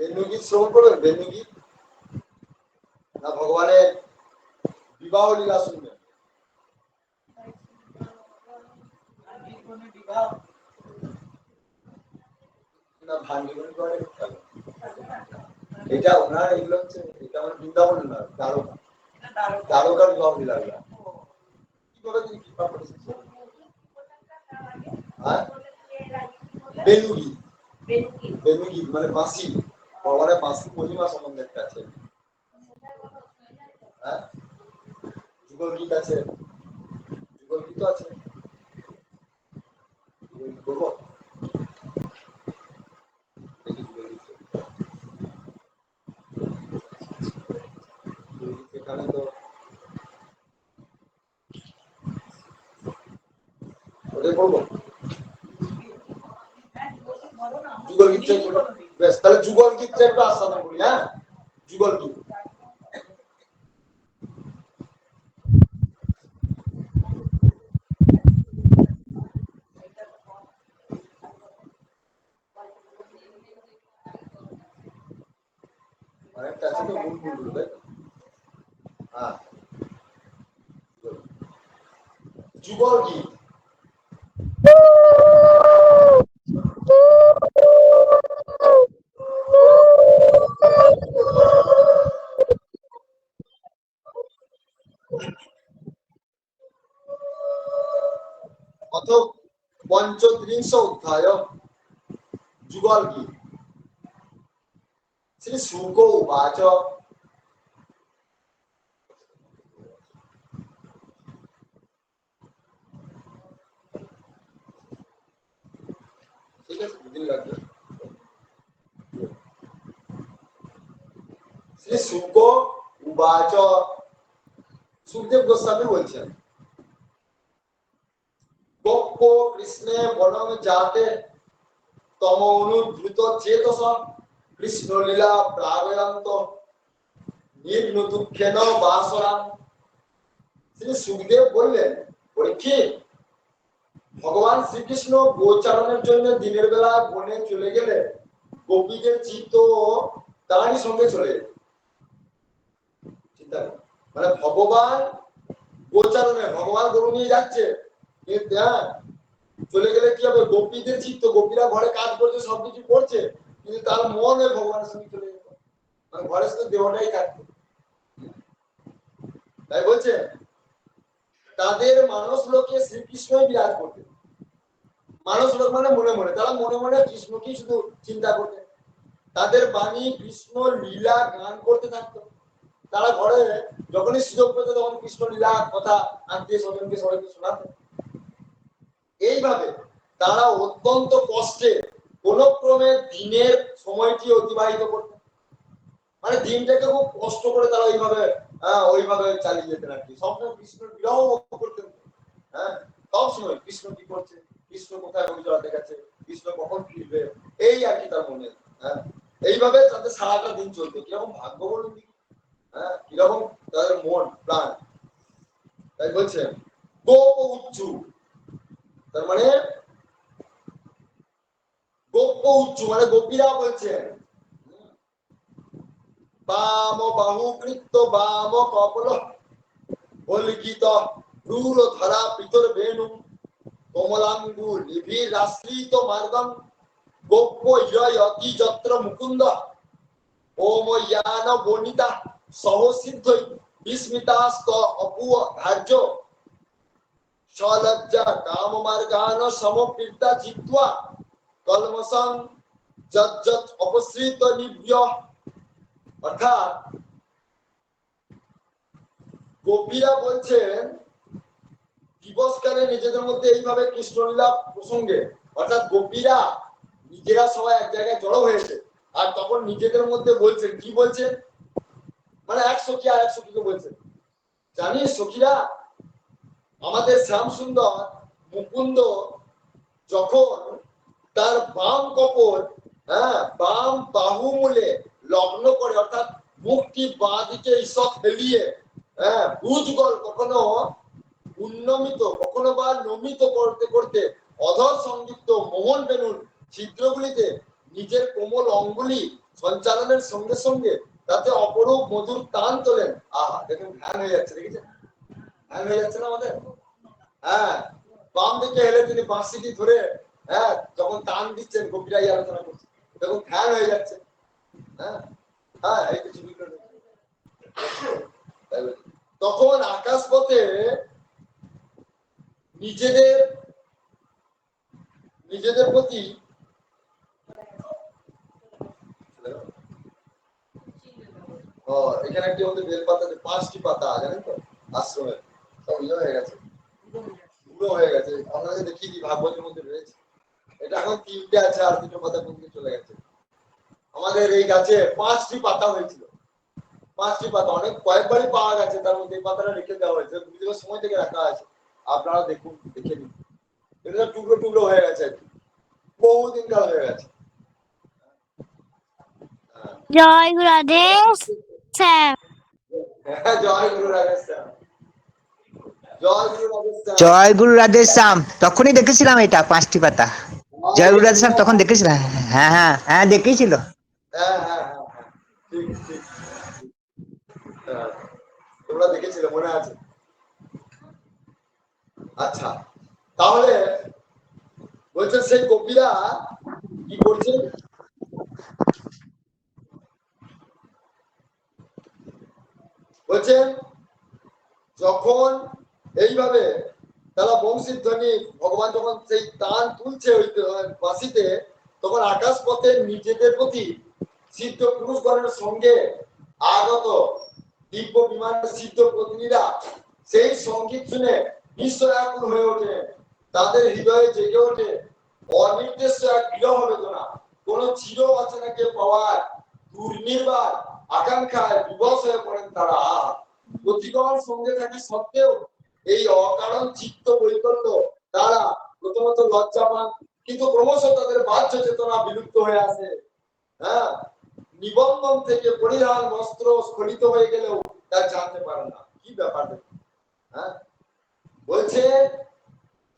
বেণুগীত শ্রবণ করবেন? বেণুগীত না ভগবানের বিবাহ লীলা শুনবেন? না ভাঙ্গিবন করে এটা ওনার এগুলো হচ্ছে, এটা আমার বৃন্দাবন না, দ্বারকা, দ্বারকার বিবাহ লীলা। কিভাবে তিনি কৃপা করেছেন? বেণুগীত, বেণুগীত মানে বাঁশি, ভগবানের বাঁশি মহিমা সম্বন্ধে একটা আছে। হ্যাঁ, যুগল গীত আছে, যুগল গীত আছে, বলবো এখানে তো ওটাই বলবো। যুগল গীত বেশ, তাহলে যুগল গীতটা একটু আস্বাদন করি। হ্যাঁ, যুগল গীত অনেকটা আছে তো, গুনগুন তাই তো। হ্যাঁ, যুগল গীত অথ পঞ্চত্রিংশ অধ্যায় যুগল গীত। শ্রী শুক উবাচ ঠিক আছে, দুদিন লাগবে। শ্রী শুক উবাচ, সুখদেব গোস্বামী বলছেন, গোপ্য কৃষ্ণে বনম জাতে তম অনুদ্রুত চেতস কৃষ্ণ লীলা প্রাগয়ন্ত নির্নুতুক্ষেন বাসরাম। শ্রী সুখদেব বললেন, পরীক্ষিত, ভগবান শ্রীকৃষ্ণ গোচারণের জন্য দিনের বেলা বনে চলে গেলে গোপীদের চিত্ত তারই সঙ্গে চলে যেত। চিন্তা করুন, মানে ভগবান গোচারণে, ভগবান গরু নিয়ে যাচ্ছে, চলে গেলে কি হবে, গোপীদের চিত্ত, গোপীরা ঘরে কাজ করছে, সবকিছু করছে, কিন্তু তার মন ওই ভগবানের সঙ্গে চলে যেত, মানে ঘরের সাথে দেহটাই থাকতো। তাই বলছে তাদের মানুষ লোকে শ্রীকৃষ্ণই বিরাজ করতে। মানুষ লোক মানে মনে মনে, তারা মনে মনে কৃষ্ণকেই শুধু চিন্তা করতে। তাদের বাণী কৃষ্ণ লীলা গান করতে থাকতো। তারা ঘরে যখনই সুযোগ পেত তখন কৃষ্ণ লীলা কথা আত্মীয় স্বজনকে সবাইকে শোনাতো। এইভাবে তারা অত্যন্ত কষ্টে কোন ক্রমে দিনের সময়টি অতিবাহিত করত। মানে দিনটাকে খুব কষ্ট করে তারা ওইভাবে চালিয়ে যেতেন আর কি। সবসময় কৃষ্ণের বিরহ করতেন। হ্যাঁ, সবসময় কৃষ্ণ কি করছে, কৃষ্ণ কোথায় অভিযোগ দেখাচ্ছে, কৃষ্ণ কখন ফিরবে, এই আর কি তার মনে। হ্যাঁ, এইভাবে তাদের সারাটা দিন চলতো। কিরকম ভাগ্য বলুন, হ্যাঁ, কিরকম তাদের মন প্রাণ। তাই বলছেন গোপ উচ্চু, তার মানে গোপ উচ্চু মানে গোপীরা বলছেন, বাম বাহু কৃত্য বাম কপল বলিকিত রূর ধরা পিতর বেণু কমলাঙ্গু নিবিড় আশ্রিত মার্গম গোপ্য ইয়তি যত্র মুকুন্দ ওম ইয়ান বনিতা সহসিদ্ধ বিস্মিতাস্ত অপু ধার্য সলজ্জা কাম মার্গান সমপীড়িতা জিত্বা কলমসং যজ্জত অপসৃত নিভ্য। অর্থাৎ গোপীরা বলছেন দিবসকালে নিজেদের মধ্যে এইভাবে কৃষ্ণলীলা প্রসঙ্গে, অর্থাৎ গোপীরা নিজেরা সবাই এক জায়গায় জড়ো হয়েছে, আর তখন নিজেদের মধ্যে বলছেন, কি বলছেন, মানে এক সখী আর এক সখীকে বলছেন, জানিস সখীরা, আমাদের শ্যাম সুন্দর মুকুন্দ যখন তার বাম কপল, হ্যাঁ, বাম বাহু মূলে লগ্ন করে, অর্থাৎ মুখটি বাঁ দিকে ঈষৎ ফেলিয়ে, হ্যাঁ, ভুজগল কখনো উন্নমিত কখনো বা নমিত করতে করতে অধর সংযুক্ত মোহন বেনুর ছিদ্রগুলিতে নিজের কোমল অঙ্গুলি সঞ্চালনের সঙ্গে সঙ্গে তাতে অপরূপ মধুর টান তোলেন। আহা দেখুন ধ্যান হয়ে যাচ্ছে, দেখেছেন ধ্যান হয়ে যাচ্ছে না আমাদের। হ্যাঁ, বাম দিকে হেলে তিনি বাঁশিটি ধরে হ্যাঁ যখন টান দিচ্ছেন, গোপীরাই আলোচনা করছেন, দেখুন ধ্যান হয়ে যাচ্ছে। হ্যাঁ হ্যাঁ, এই তো ছবি তখন আকাশ পথে নিজেদের নিজেদের প্রতি এখানে একটি আমাদের বেলপাতাতে 5টি পাতা জানেন তো আশ্রমের, সব ইয়ে হয়ে গেছে, পুরো হয়ে গেছে। আপনাদের দেখিয়ে দিই, ভাগবতের মধ্যে রয়েছে। এটা এখন 3টে আছে, আর 2টো পাতা কোন দিকে চলে গেছে। আমাদের এই গাছে 5টি পাতা হয়েছিল, 5টি পাতা, অনেক কয়েকবারই পাওয়া গেছে, তার মধ্যে এই পাতাটা রেখে দেওয়া হয়েছে, দীর্ঘ সময় থেকে রাখা আছে। আপনারা দেখুন, দেখে নিন, এটা টুকরো টুকরো হয়ে গেছে, বহুদিন কাল হয়ে গেছে। জয় গুরু রাধে শ্যাম। জয় গুরু রাধে শ্যাম, জয় গুরু রাধে শ্যাম। জয় গুরু রাধে শ্যাম, তখনই দেখেছিলাম এটা 5টি পাতা। জয় গুরু রাধে শ্যাম তখন দেখেছিলাম। হ্যাঁ হ্যাঁ হ্যাঁ, দেখেছিল। হ্যাঁ হ্যাঁ হ্যাঁ, ঠিক ঠিক, তোমরা দেখেছিলে, মনে আছে। আচ্ছা, তাহলে বলছেন সেই গোপীরা কি করছে, বলছেন যখন এইভাবে তারা বংশীর ধ্বনি, ভগবান যখন সেই টান তুলছে ওই বাঁশিতে, তখন আকাশ পথে নিজেদের প্রতি সিদ্ধ পুরুষগণের সঙ্গে আগত দিব্য বিমানের সিদ্ধ প্রতিনিধিরা সেই সঙ্গীত শুনে বিস্ময়াকুল হয়ে ওঠে। তাদের হৃদয়ে জেগে ওঠে অনির্দেশ্য এক বিরহ বেদনা। কোন চির অচেনাকে পাওয়ার দুর্নির্বাণ আকাঙ্ক্ষায় বিবশ হয়ে পড়েন তারা। প্রতিগণ সঙ্গে থাকা সত্ত্বেও এই অকারণ চিত্ত বৈকল্য তারা প্রথমত লজ্জা পান, কিন্তু ক্রমশ তাদের বাহ্য চেতনা বিলুপ্ত হয়ে আসে। হ্যাঁ, নিবন্ধন থেকে পরিধান বস্ত্র স্খলিত হয়ে গেলেও তা জানতে পারে না কি ব্যাপার। হ্যাঁ, বলছে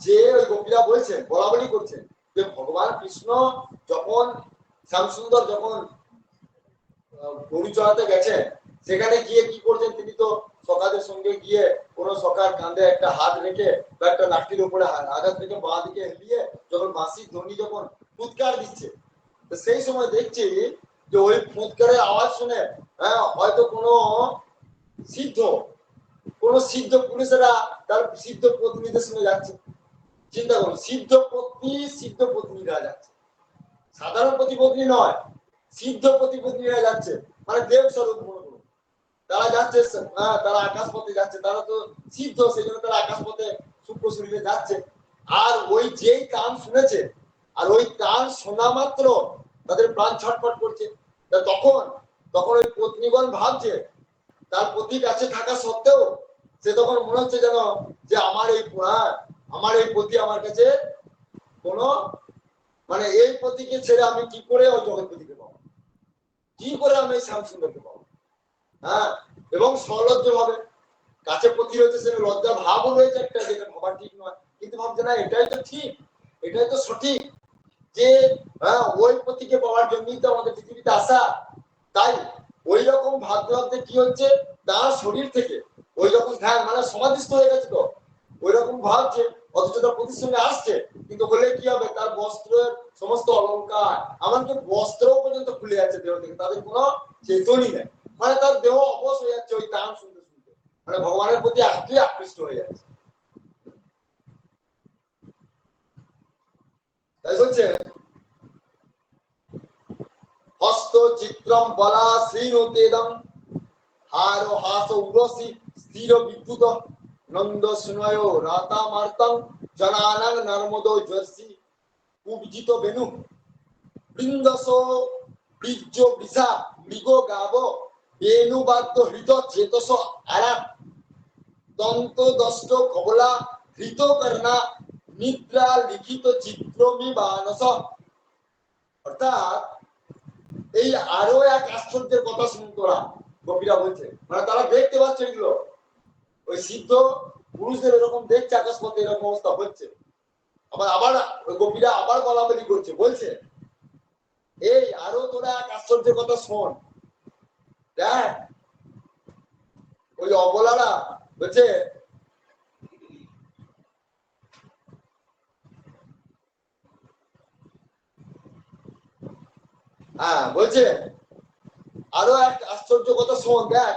যে ওই গোপীরা বলছেন, বলা বলি করছেন যে ভগবান কৃষ্ণ যখন শ্যামসুন্দর যখন গরু চড়াতে গেছেন, সেখানে গিয়ে কি করছেন, তিনি তো সখাদের সঙ্গে গিয়ে কোন সখার কাঁধে একটা হাত রেখে বা একটা লাঠির উপরে আঘাত রেখে বাঁ দিকে হেলিয়ে যখন বাঁশির ধ্বনি যখন ফুৎকার দিচ্ছে, তো সেই সময় দেখছি যে ওই ফুৎকারের আওয়াজ শুনে হ্যাঁ হয়তো কোন সিদ্ধ পুরুষেরা তার সিদ্ধ প্রতিনিধিদের সঙ্গে যাচ্ছে। চিন্তা করুন, সিদ্ধ প্রতিনিধিরা যাচ্ছে, সাধারণ প্রতিপত্নী নয়, সিদ্ধ প্রতিপত্নীরা যাচ্ছে, মানে দেব স্বরূপ মনে করুন, তারা যাচ্ছে। তারা আকাশ পথে যাচ্ছে, তারা তো সিদ্ধ, সেই জন্য তারা আকাশ পথে সূক্ষ্ম শরীরে যাচ্ছে। আর ওই যেই কান শুনেছে, আর ওই কান শোনা মাত্র তাদের প্রাণ ছটফট করছে। তখন তখন ওই পত্নীগণ ভাবছে, তার পতি কাছে থাকা সত্ত্বেও সে তখন মনে হচ্ছে যেন যে আমার এই পতি আমার কাছে কোন মানে এই পতিকে ছেড়ে আমি কি করে ওই জগৎপতিকে পাবো, কি করে আমি এই শ্যামসুন্দরকে পাবো। হ্যাঁ, এবং সলজ্জ ভাবে কাছে পতি রয়েছে, সে লজ্জা ভাবও রয়েছে একটা, যেটা ভাবা ঠিক নয়, কিন্তু ভাবছে না এটাই তো ঠিক, এটাই তো সঠিক, যে হ্যাঁ ওই পতিকে পাওয়ার জন্যই তো আমাদের পৃথিবীতে আসা। তাই ওই রকম ভাবতে ভাবতে কি হচ্ছে, তার শরীর থেকে ওই রকম ধ্যান মানে সমাধিস্থ হয়ে গেছে, তো ওই রকম ভাবছে, অথচ তার পতির সঙ্গে আসছে, কিন্তু হলে কি হবে, তার বস্ত্রের সমস্ত অলঙ্কার এমনকি বস্ত্র পর্যন্ত খুলে যাচ্ছে দেহ থেকে, তাদের কোনো চেতনই নেই, মানে তার দেহ অবশ হয়ে যাচ্ছে ওই গান শুনতে শুনতে, মানে ভগবানের প্রতি এতই আকৃষ্ট হয়ে যাচ্ছে। তাই বলছে হস্ত চিত্রম বলা শ্রীনুতেদম হার হাস উরসি স্থির বিদ্যুৎ নন্দ সুনয় রাতা মার্তং জনানং নর্মদো জর্ষি উপজিত বেনু বৃন্দস বীর্য বিষা মৃগ গাব বেনুবাদ্য হৃদ চেতস আরা দন্ত দষ্ট কবলা হৃত কর্ণা নিদ্রা লিখিত চিত্রমি বানস। অর্থাৎ এই আরো এক আশ্চর্যের কথা শুনতোরা গোপীরা বলছে, মানে তারা দেখতে পাচ্ছে এগুলো, ওই সিদ্ধ পুরুষদের এরকম দেখছে আকাশ পথে এরকম অবস্থা হচ্ছে। আবার আবার গোপীরা আবার বলা বলি করছে, বলছে এই আরো তোরা এক আশ্চর্যের কথা শোন, দেখ ওই অবলারা বলছে বলছে আরো এক আশ্চর্য কথা শোন, দেখ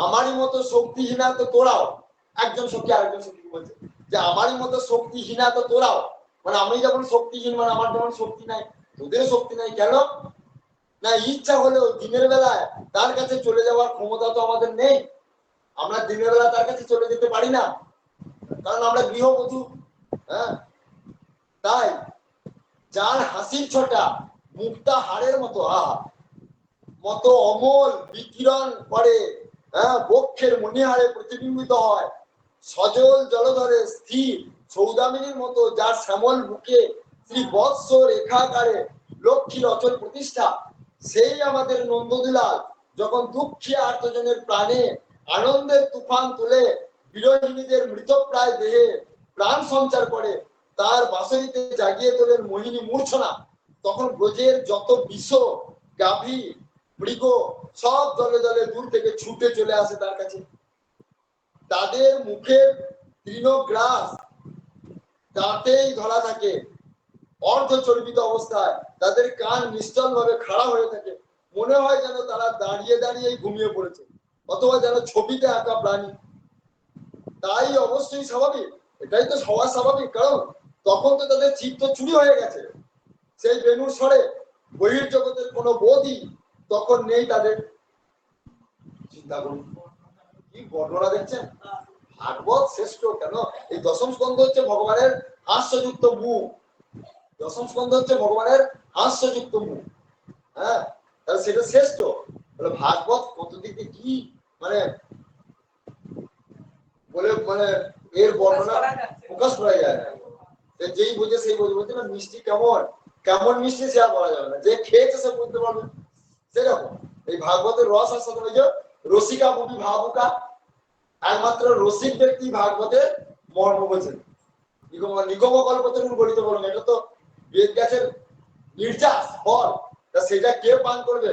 আমারই মতো শক্তিহীনা তো তোরাও, একজন শক্তি আরেকজন শক্তি বলছে যে আমারই মতো শক্তিহীনা তো তোরাও, মানে আমি যেমন শক্তিহীন, মানে আমার যেমন শক্তি নাই, তোদের শক্তি নাই কেন না? ইচ্ছা হলেও দিনের বেলায় তার কাছে চলে যাওয়ার ক্ষমতা তো আমাদের নেই, আমরা দিনের বেলা তার কাছে চলে যেতে পারি না, কারণ আমরা গৃহবধূ। হ্যাঁ, তাই যার হাসির ছটা মুক্তা হাড়ের মতো মতো অমল বিকিরণ করে, বক্ষের মণিহারে প্রতিবিম্বিত হয়, সজল জলধরে স্থির সৌদামিনীর মতো যার শ্যামল বুকে শ্রী বৎস রেখাকারে লক্ষ্মীর অচল প্রতিষ্ঠা, সেই আমাদের নন্দদুলাল যখন দুঃখী আর্তজনের প্রাণে আনন্দের তুফান তুলে বিরোহিনীদের মৃতপ্রায় দেহে প্রাণ সঞ্চার করে, তার বাঁশরীতে জাগিয়ে তোলেন মোহিনী মূর্ছনা, তখন ব্রজের যত বিষ গাভী মৃগ সব দলে দলে দূর থেকে ছুটে চলে আসে তার কাছে। তাদের মুখের তৃণগ্রাস দাঁতেই ধরা থাকে, অর্ধ চর্বিত অবস্থায় তাদের কান নিশ্চল ভাবে খাড়া হয়ে থাকে, মনে হয় যেন তারা দাঁড়িয়ে দাঁড়িয়ে ঘুমিয়ে পড়েছে, অথবা যেন ছবিতে আঁকা প্রাণী। তাই অবশ্যই স্বাভাবিক, এটাই তো সবার স্বাভাবিক, কারণ তখন তো তাদের চিত্ত চুরি হয়ে গেছে, সেই বেনুর স্বরে বহির্জগতের কোনো বোধই তখন নেই তাদের। চিন্তা করুন কি বর্ণনা দেখছেন, ভাগবত শ্রেষ্ঠ কেন? এই দশম স্কন্ধ হচ্ছে ভগবানের হাস্যযুক্ত মুখ, দশম স্কন্ধ হচ্ছে ভগবানের হাস্যযুক্ত মুখ। হ্যাঁ, তাহলে সেটা শ্রেষ্ঠ। তাহলে ভাগবত কত দিকে কি মানে বলে মানে এর বর্ণনা প্রকাশ করা যায় না, যেই বোঝে সেই বোঝে। বলছে না মিষ্টি কেমন কেমন মিষ্টি সে আর বলা যাবে না, যে খেয়েছে সে বুঝতে পারবে। সেরকম এই ভাগবতের রস আর সাথে রসিকা মুভি ভাবুকা, একমাত্র রসিক ব্যক্তি ভাগবতের মর্ম বোঝেন। নিগম কল্পতরুর গলিত বলুন, এটা তো বেদ গাছের নির্যাস ফল, সেটা কে পান করবে?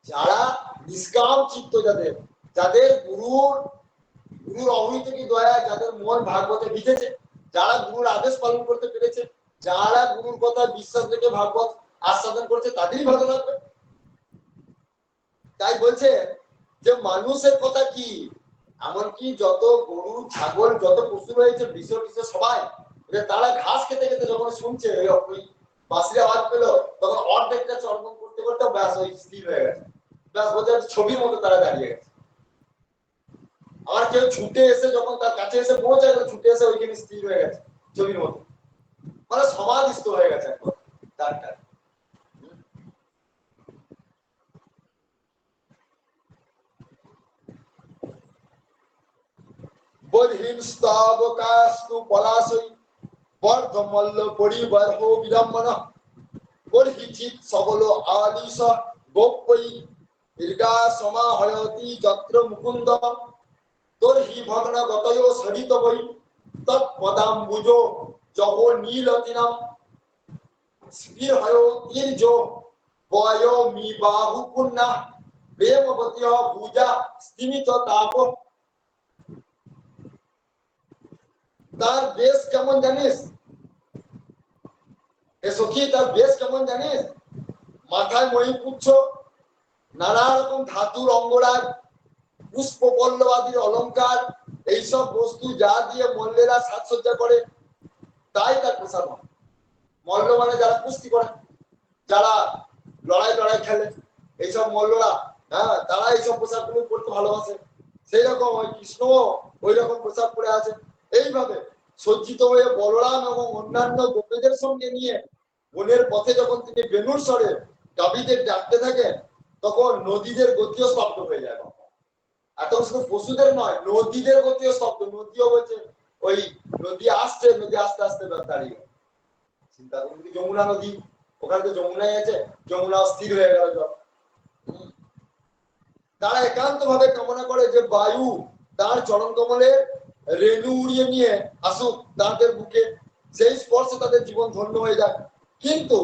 যারা নিষ্কাম চিত্ত, যাদের যাদের গুরুর অবহিত কি দয়া, যাদের মন ভাগবতে ভিজেছে, যারা গুরুর আদেশ পালন করতে পেরেছে, যারা গুরুর কথা বিশ্বাস রেখে ভাগবত আস্বাদন করছে, তাদেরই ভালো লাগবে। তাই বলছে যে মানুষের কথা কি, এমনকি যত গরু ছাগল যত পশু রয়েছে বিশ্ব সবাই, তারা ঘাস খেতে খেতে যখন শুনছে ওই বাঁশির আওয়াজ পেলো, তখন অর্ধেকটা চর্বণ করতে করতে ব্যাস ওই স্থির হয়ে গেছে, ব্যাস বোঝা ছবির মতো তারা দাঁড়িয়ে গেছে। আর কেউ ছুটে এসে যখন তার কাছে এসে পৌঁছে, ছুটে এসে ওইখানে স্থির হয়ে গেছে ছবির মতো, মানে সমাধিস্থ হয়ে গেছে একবার তারটা। বর্হিন স্তবকাস্তু পলাশই বর্ধমল্ল পরিবর্হ বিড়ম্বন বর্হিচিত সবল আলিশ গোপৈ দীর্ঘা সমাহয়তি যত্র মুকুন্দ তর্হি ভগ্ন গতয় সরিত বৈ তৎপদাম্বুজ জহ নীলতিনাম স্পৃহয় তীর্য বয় মি বাহু পুণ্যা প্রেমবতী ভুজা স্তিমিত তাপ। তার বেশ কেমন জানিস এ সখী, তার বেশ কেমন জানিস? মাথায় মণিপুচ্ছ, নানা রকম ধাতুর অঙ্গরাগ, পুষ্প পল্লবাদির অলঙ্কার, এইসব বস্তু যা দিয়ে মল্লেরা সাজসজ্জা করে, তাই তার পোশাক হয়। মল্ল মানে যারা কুস্তি করে, যারা লড়াই খেলে, এইসব মল্লরা, হ্যাঁ, তারা এইসব পোশাক গুলো পরতে ভালোবাসে। সেই রকম ওই কৃষ্ণ ওই রকম পোশাক পরে আছে। এইভাবে সজ্জিত হয়ে বলরাম এবং অন্যান্য গোপীদের সঙ্গে নিয়ে বনের পথে যখন তিনি বেনুর স্বরে গাভীদের ডাকতে থাকেন, তখন নদীদের গতিও স্তব্ধ হয়ে যায়। এখন শুধু পশুদের নয়, নদীদের গতিও স্তব্ধ। নদীও বলছে ওই নদী আসছে, নদী আস্তে আস্তে দাঁড়িয়ে। চিন্তা করুন, যমুনা নদী, ওখানে তো যমুনাই আছে, যমুনা স্থির হয়ে গেল জল। তারা একান্ত ভাবে কামনা করে যে বায়ু তার চরণ কমলে রেণু উড়িয়ে নিয়ে আসুক তাদের বুকে, সেই স্পর্শে তাদের জীবন ধন্য হয়ে যায়। কিন্তু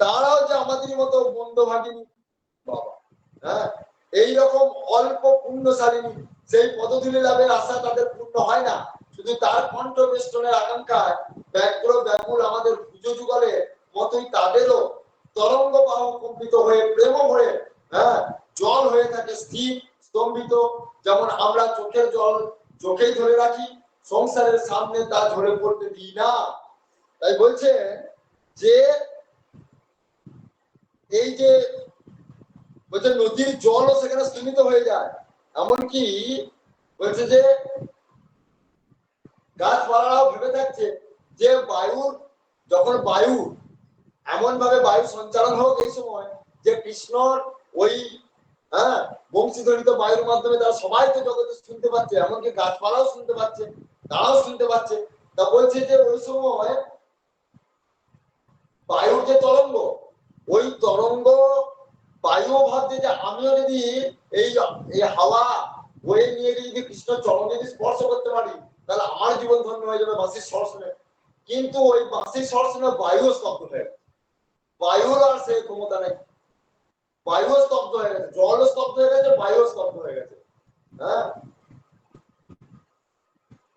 তারাও যে আমাদের মতো বন্ধ ভাগিনী বাবা, হ্যাঁ, এইরকম অল্প পুণ্যশালিনী, সেই পদধূলি লাভের আশা তাদের পূর্ণ হয় না, শুধু তার কণ্ঠ বেষ্টনের আকাঙ্ক্ষায় ব্যাকুল ব্যাকুল আমাদের পুজো যুগলে মতোই তাদেরও তরঙ্গ বাহু কম্পিত হয়ে প্রেম হয়ে, হ্যাঁ, জল হয়ে থাকে স্থির স্তম্ভিত। যেমন আমরা চোখের জল চোখেই ধরে রাখি, সংসারের সামনে তা ঝরে পড়তে দিই না। তাই বলছে যে এই যে বলছে নদীর জলও সেখানে স্থিমিত হয়ে যায়। এমনকি বলছে যে গাছপালারাও ভেবে থাকছে যে বায়ুর, যখন বায়ু এমন ভাবে বায়ু সঞ্চালন হোক এই সময় যে কৃষ্ণর ওই, হ্যাঁ, বংশীধ্বনিত বায়ুর মাধ্যমে তারা সবাই তো জগতে শুনতে পাচ্ছে, এমনকি গাছপালাও শুনতে পাচ্ছে, তারাও শুনতে পাচ্ছে। তা বলছে যে ওই সময় বায়ুর যে তরঙ্গ, ওই তরঙ্গ বায়ু ভাবছে যে আমিও যদি এই হাওয়া বয়ে নিয়ে যদি কৃষ্ণ চরণ যদি স্পর্শ করতে পারি তাহলে আমার জীবন ধন্য হয়ে যাবে বাঁশির স্বর শুনে। কিন্তু ওই বাঁশির স্বর শুনে বায়ু স্তব্ধ হয়ে গেছে, বায়ুর আর সে ক্ষমতা নেই, বায়ু স্তব্ধ হয়ে গেছে, জল স্তব্ধ হয়ে গেছে, বায়ু স্তব্ধ হয়ে গেছে। হ্যাঁ,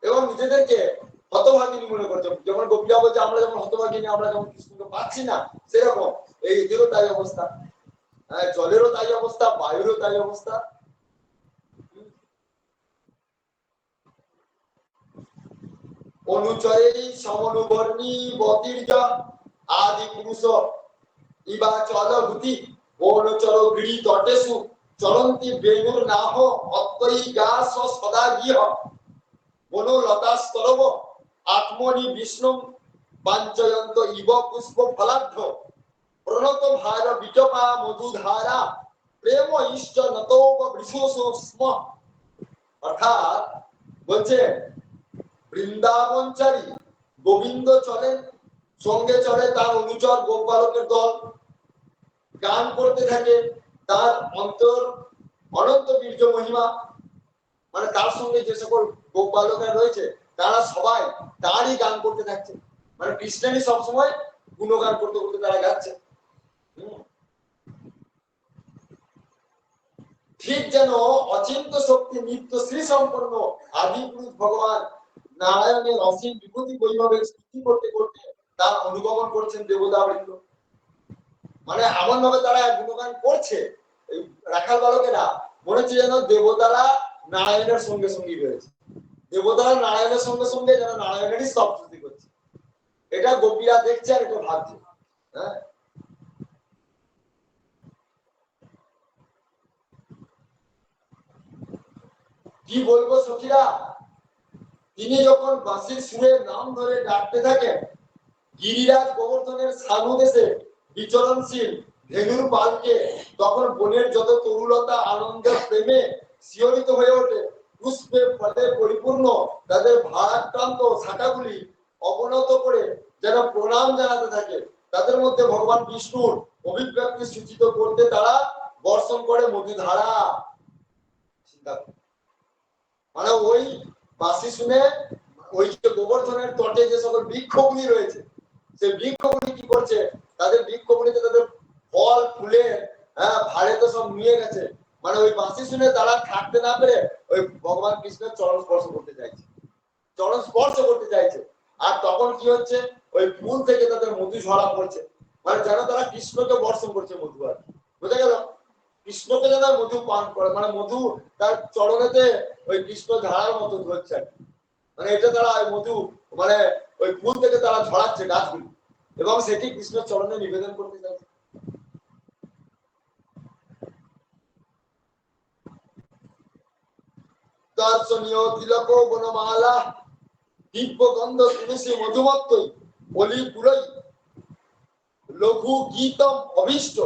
এবং নিজেদেরকে হতভাগিনী মনে করছে, যেমন গোপীরা বলছে আমরা যেমন হতভাগিনী, আমরা যেমন কৃষ্ণকে পাচ্ছি না, সেরকম এই এদেরও তাই অবস্থা, জলেরও তাই অবস্থা, বায়ুরও তাই অবস্থা। অনুচরেই সমনুবর্ণী বতীর্যা আদি পুরুষ ইবা চলভূতি অনুচর গৃহী তটেষু চলন্তি বেণুর নাহ অত্যই গাস সদা গৃহ বনলতাস্তরব আত্মনি বিষ্ণু পাঞ্চয়ন্ত ইব পুষ্প ফলাঢ্য প্রণত ভার বিটপা মধুধারা প্রেম ইষ্ট নতৌব বৃষোসো স্ম। অর্থাৎ বলছে বৃন্দাবনচারী গোবিন্দ চলেন, সঙ্গে চলে তার অনুচর গোপালকের দল, গান করতে থাকে তার অন্তর অনন্ত বীর্য মহিমা, মানে তার সঙ্গে যে সকল গোপালকেরা রয়েছে তারা সবাই তারই গান করতে থাকছে, মানে কৃষ্ণেরই সবসময় গুণগান করতে করতে তারা গাচ্ছে। ঠিক যেন অচিন্ত শক্তি নিত্য শ্রী সম্পন্ন আদি পুরুষ ভগবান নারায়ণের অসীম বিভূতি বৈভবের স্তুতি করতে করতে তার অনুগমন করছেন দেবতা বৃন্দ। মানে এমন ভাবে তারা গুণগান করছে, এই রাখাল বালকেরা মনে হচ্ছে যেন দেবতারা নারায়ণের সঙ্গে সঙ্গে রয়েছে, দেবতারা নারায়ণের সঙ্গে সঙ্গে যেন নারায়ণেরই স্তবস্তুতি করছে। এটা গোপীরা দেখছে আর এটা ভাবছে। হ্যাঁ, কি বলবো সখীরা, তিনি যখন বাঁশির সুরের নাম ধরে ডাকতে থাকেন, গিরিরাজ গোবর্ধনের সাধু দেশে বিচরণশীল ধেনুর পালকে তখন বনের যত তরুলতা আনন্দের প্রেমে শিহরিত হয়ে ওঠে, পুষ্পে ফলে পরিপূর্ণ তাদের ভারাক্রান্ত শাখাগুলি অবনত করে যেন প্রণাম জানাতে থাকে। তাদের মধ্যে ভগবান বিষ্ণুর অভিব্যক্তি সূচিত করতে তারা বর্ষণ করে মধুধারা। মানে ওই বাঁশি শুনে ওই যে গোবর্ধনের তটে যে সকল বৃক্ষগুলি রয়েছে, সেই বৃক্ষগুলি কি করছে, তাদের বৃক্ষগুলিতে তাদের ফল ফুলে, হ্যাঁ, ভারে তো সব নিয়ে গেছে, মানে ওই বাঁশি শুনে তারা থাকতে না পেরে ওই ভগবান কৃষ্ণের চরণ স্পর্শ করতে চাইছে, চরণ স্পর্শ করতে চাইছে। আর তখন কি হচ্ছে, ওই ফুল থেকে তাদের মধু ঝরা পড়ছে, মানে যেন তারা কৃষ্ণকে বর্ষণ করছে মধু। আর বুঝা গেল, কৃষ্ণকে যেন মধু পান করে, মানে মধু তার চরণেতে ওই কৃষ্ণ ঝাড়ার মতো ধরছে, মানে এটা তারা ওই মধু মানে ওই ফুল থেকে তারা ঝরাচ্ছে গাছগুলি এবং সেটি কৃষ্ণের চরণে নিবেদন করতে চাইছে। দর্শনীয় তিলক বনমালা দিব্য গন্ধ তুলসী মধুমত্তই বলি পুরই লঘু গীতম অভীষ্ট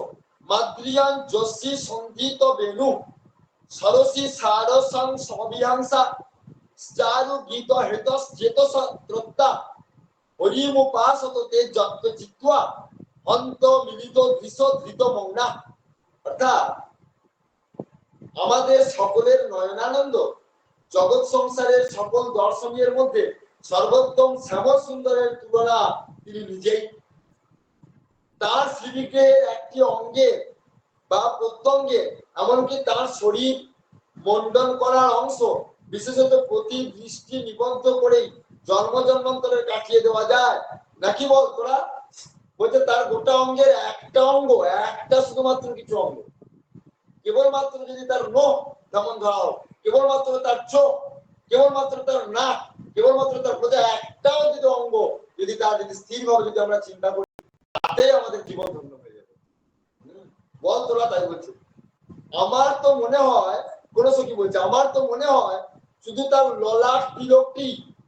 মাদ্রিয়ান যশী সঙ্গীত বেণু সরসী সারসং সমবিহাংসা চারু গীত হেতস চেতস ত্রত্তা হরিমুপাসত তে যত্ত চিত্বা অন্ত মিলিত দৃশ ধৃত মৌনা। অর্থাৎ আমাদের সকলের নয়নানন্দ, জগৎ সংসারের সকল দর্শনীয়ের মধ্যে সর্বোত্তম শ্যাম সুন্দরের তুলনা তিনি নিজেই। তার শ্রীবিগ্রহের একটি অঙ্গে বা প্রত্যঙ্গে, এমনকি তার শরীর মন্ডন করার অংশ বিশেষত প্রতি দৃষ্টি নিবদ্ধ করেই জন্ম জন্মান্তরে কাটিয়ে দেওয়া যায় নাকি বল তোরা? বলছে তার গোটা অঙ্গের একটা অঙ্গ, একটা শুধুমাত্র কিছু অঙ্গ, কেবলমাত্র যদি তার নখ যেমন ধরা হোক, কেবলমাত্র তার চোখ, কেবলমাত্র তার নাক, কেবলমাত্র তার বোঝা একটাও যদি অঙ্গ যদি তার যদি স্থির ভাবে যদি আমরা চিন্তা করি, তাতেই আমাদের জীবন ধন্য হয়ে যাবে। বল তোরা? তাই বলছে। আমার তো মনে হয়, কোন সখী বলছে, আমার তো মনে হয় শুধু তার ললাট তিলকটি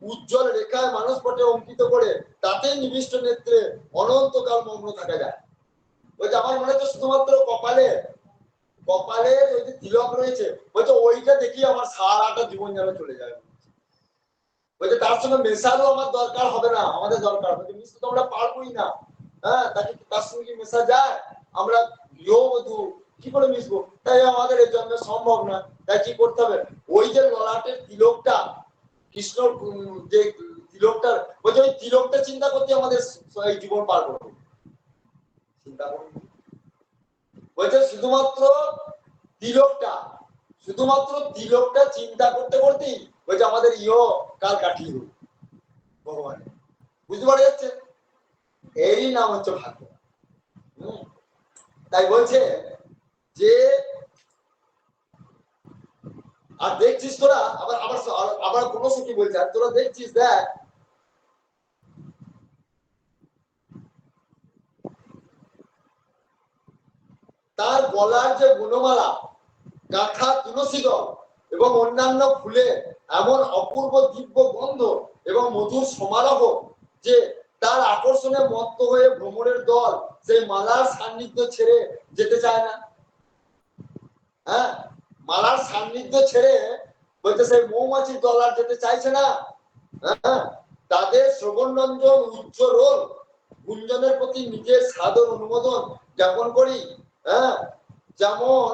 উজ্জ্বল রেখায় মানুষ পটে অঙ্কিত করে তাতেই নিবিষ্ট নেত্রে অনন্তকাল মগ্ন থাকা যায়। বলছে আমার মনে হচ্ছে শুধুমাত্র কপালের ওই যে তিলক রয়েছে, বলছে ওইটা দেখি আমার সারাটা জীবন যেন চলে যায়। বলছে তার সঙ্গে মেশারও আমার দরকার হবে না, আমাদের দরকার বলছে মিশতে তো আমরা পারবোই না। হ্যাঁ, তাকে তার সঙ্গে কি মেশা যায়? আমরা গৃহবধূ কি করে মিশবো? তাই আমাদের এই জন্য সম্ভব না। তাই কি করতে হবে? ওই যে ললাটের তিলকটা, কৃষ্ণর যে তিলকটা, বলছে ওই তিলকটা চিন্তা করতে আমাদের এই জীবন পার করবো। চিন্তা করুন, বলছে শুধুমাত্র তিলকটা চিন্তা করতে করতেই বলছে আমাদের কাল কাটিয়ে দেবে ভগবান। বুঝতে পারা যাচ্ছে? এরই নাম হচ্ছে ভাগ্য। তাই বলছে যে আর দেখছিস তোরা, আবার আবার আবার কোন সখী বলছে আর তোরা দেখছিস, দেখ তার গলার যে গুণমালা, গাঁথা তুলসী দল এবং অন্যান্য ফুলে এমন অপূর্ব দিব্য গন্ধ এবং মধুর সমারোহ যে তার আকর্ষণে মত্ত হয়ে ভ্রমণের দল সেই মালার সান্নিধ্য ছেড়ে যেতে চায় না। হ্যাঁ, মালার সান্নিধ্য ছেড়ে বলতে সেই মৌমাছির দল আর যেতে চাইছে না। হ্যাঁ, তাদের শ্রবণরঞ্জন উজ্জ্বল গুঞ্জনের প্রতি নিজের সাদর অনুমোদন জ্ঞাপন করি। হ্যাঁ, যেমন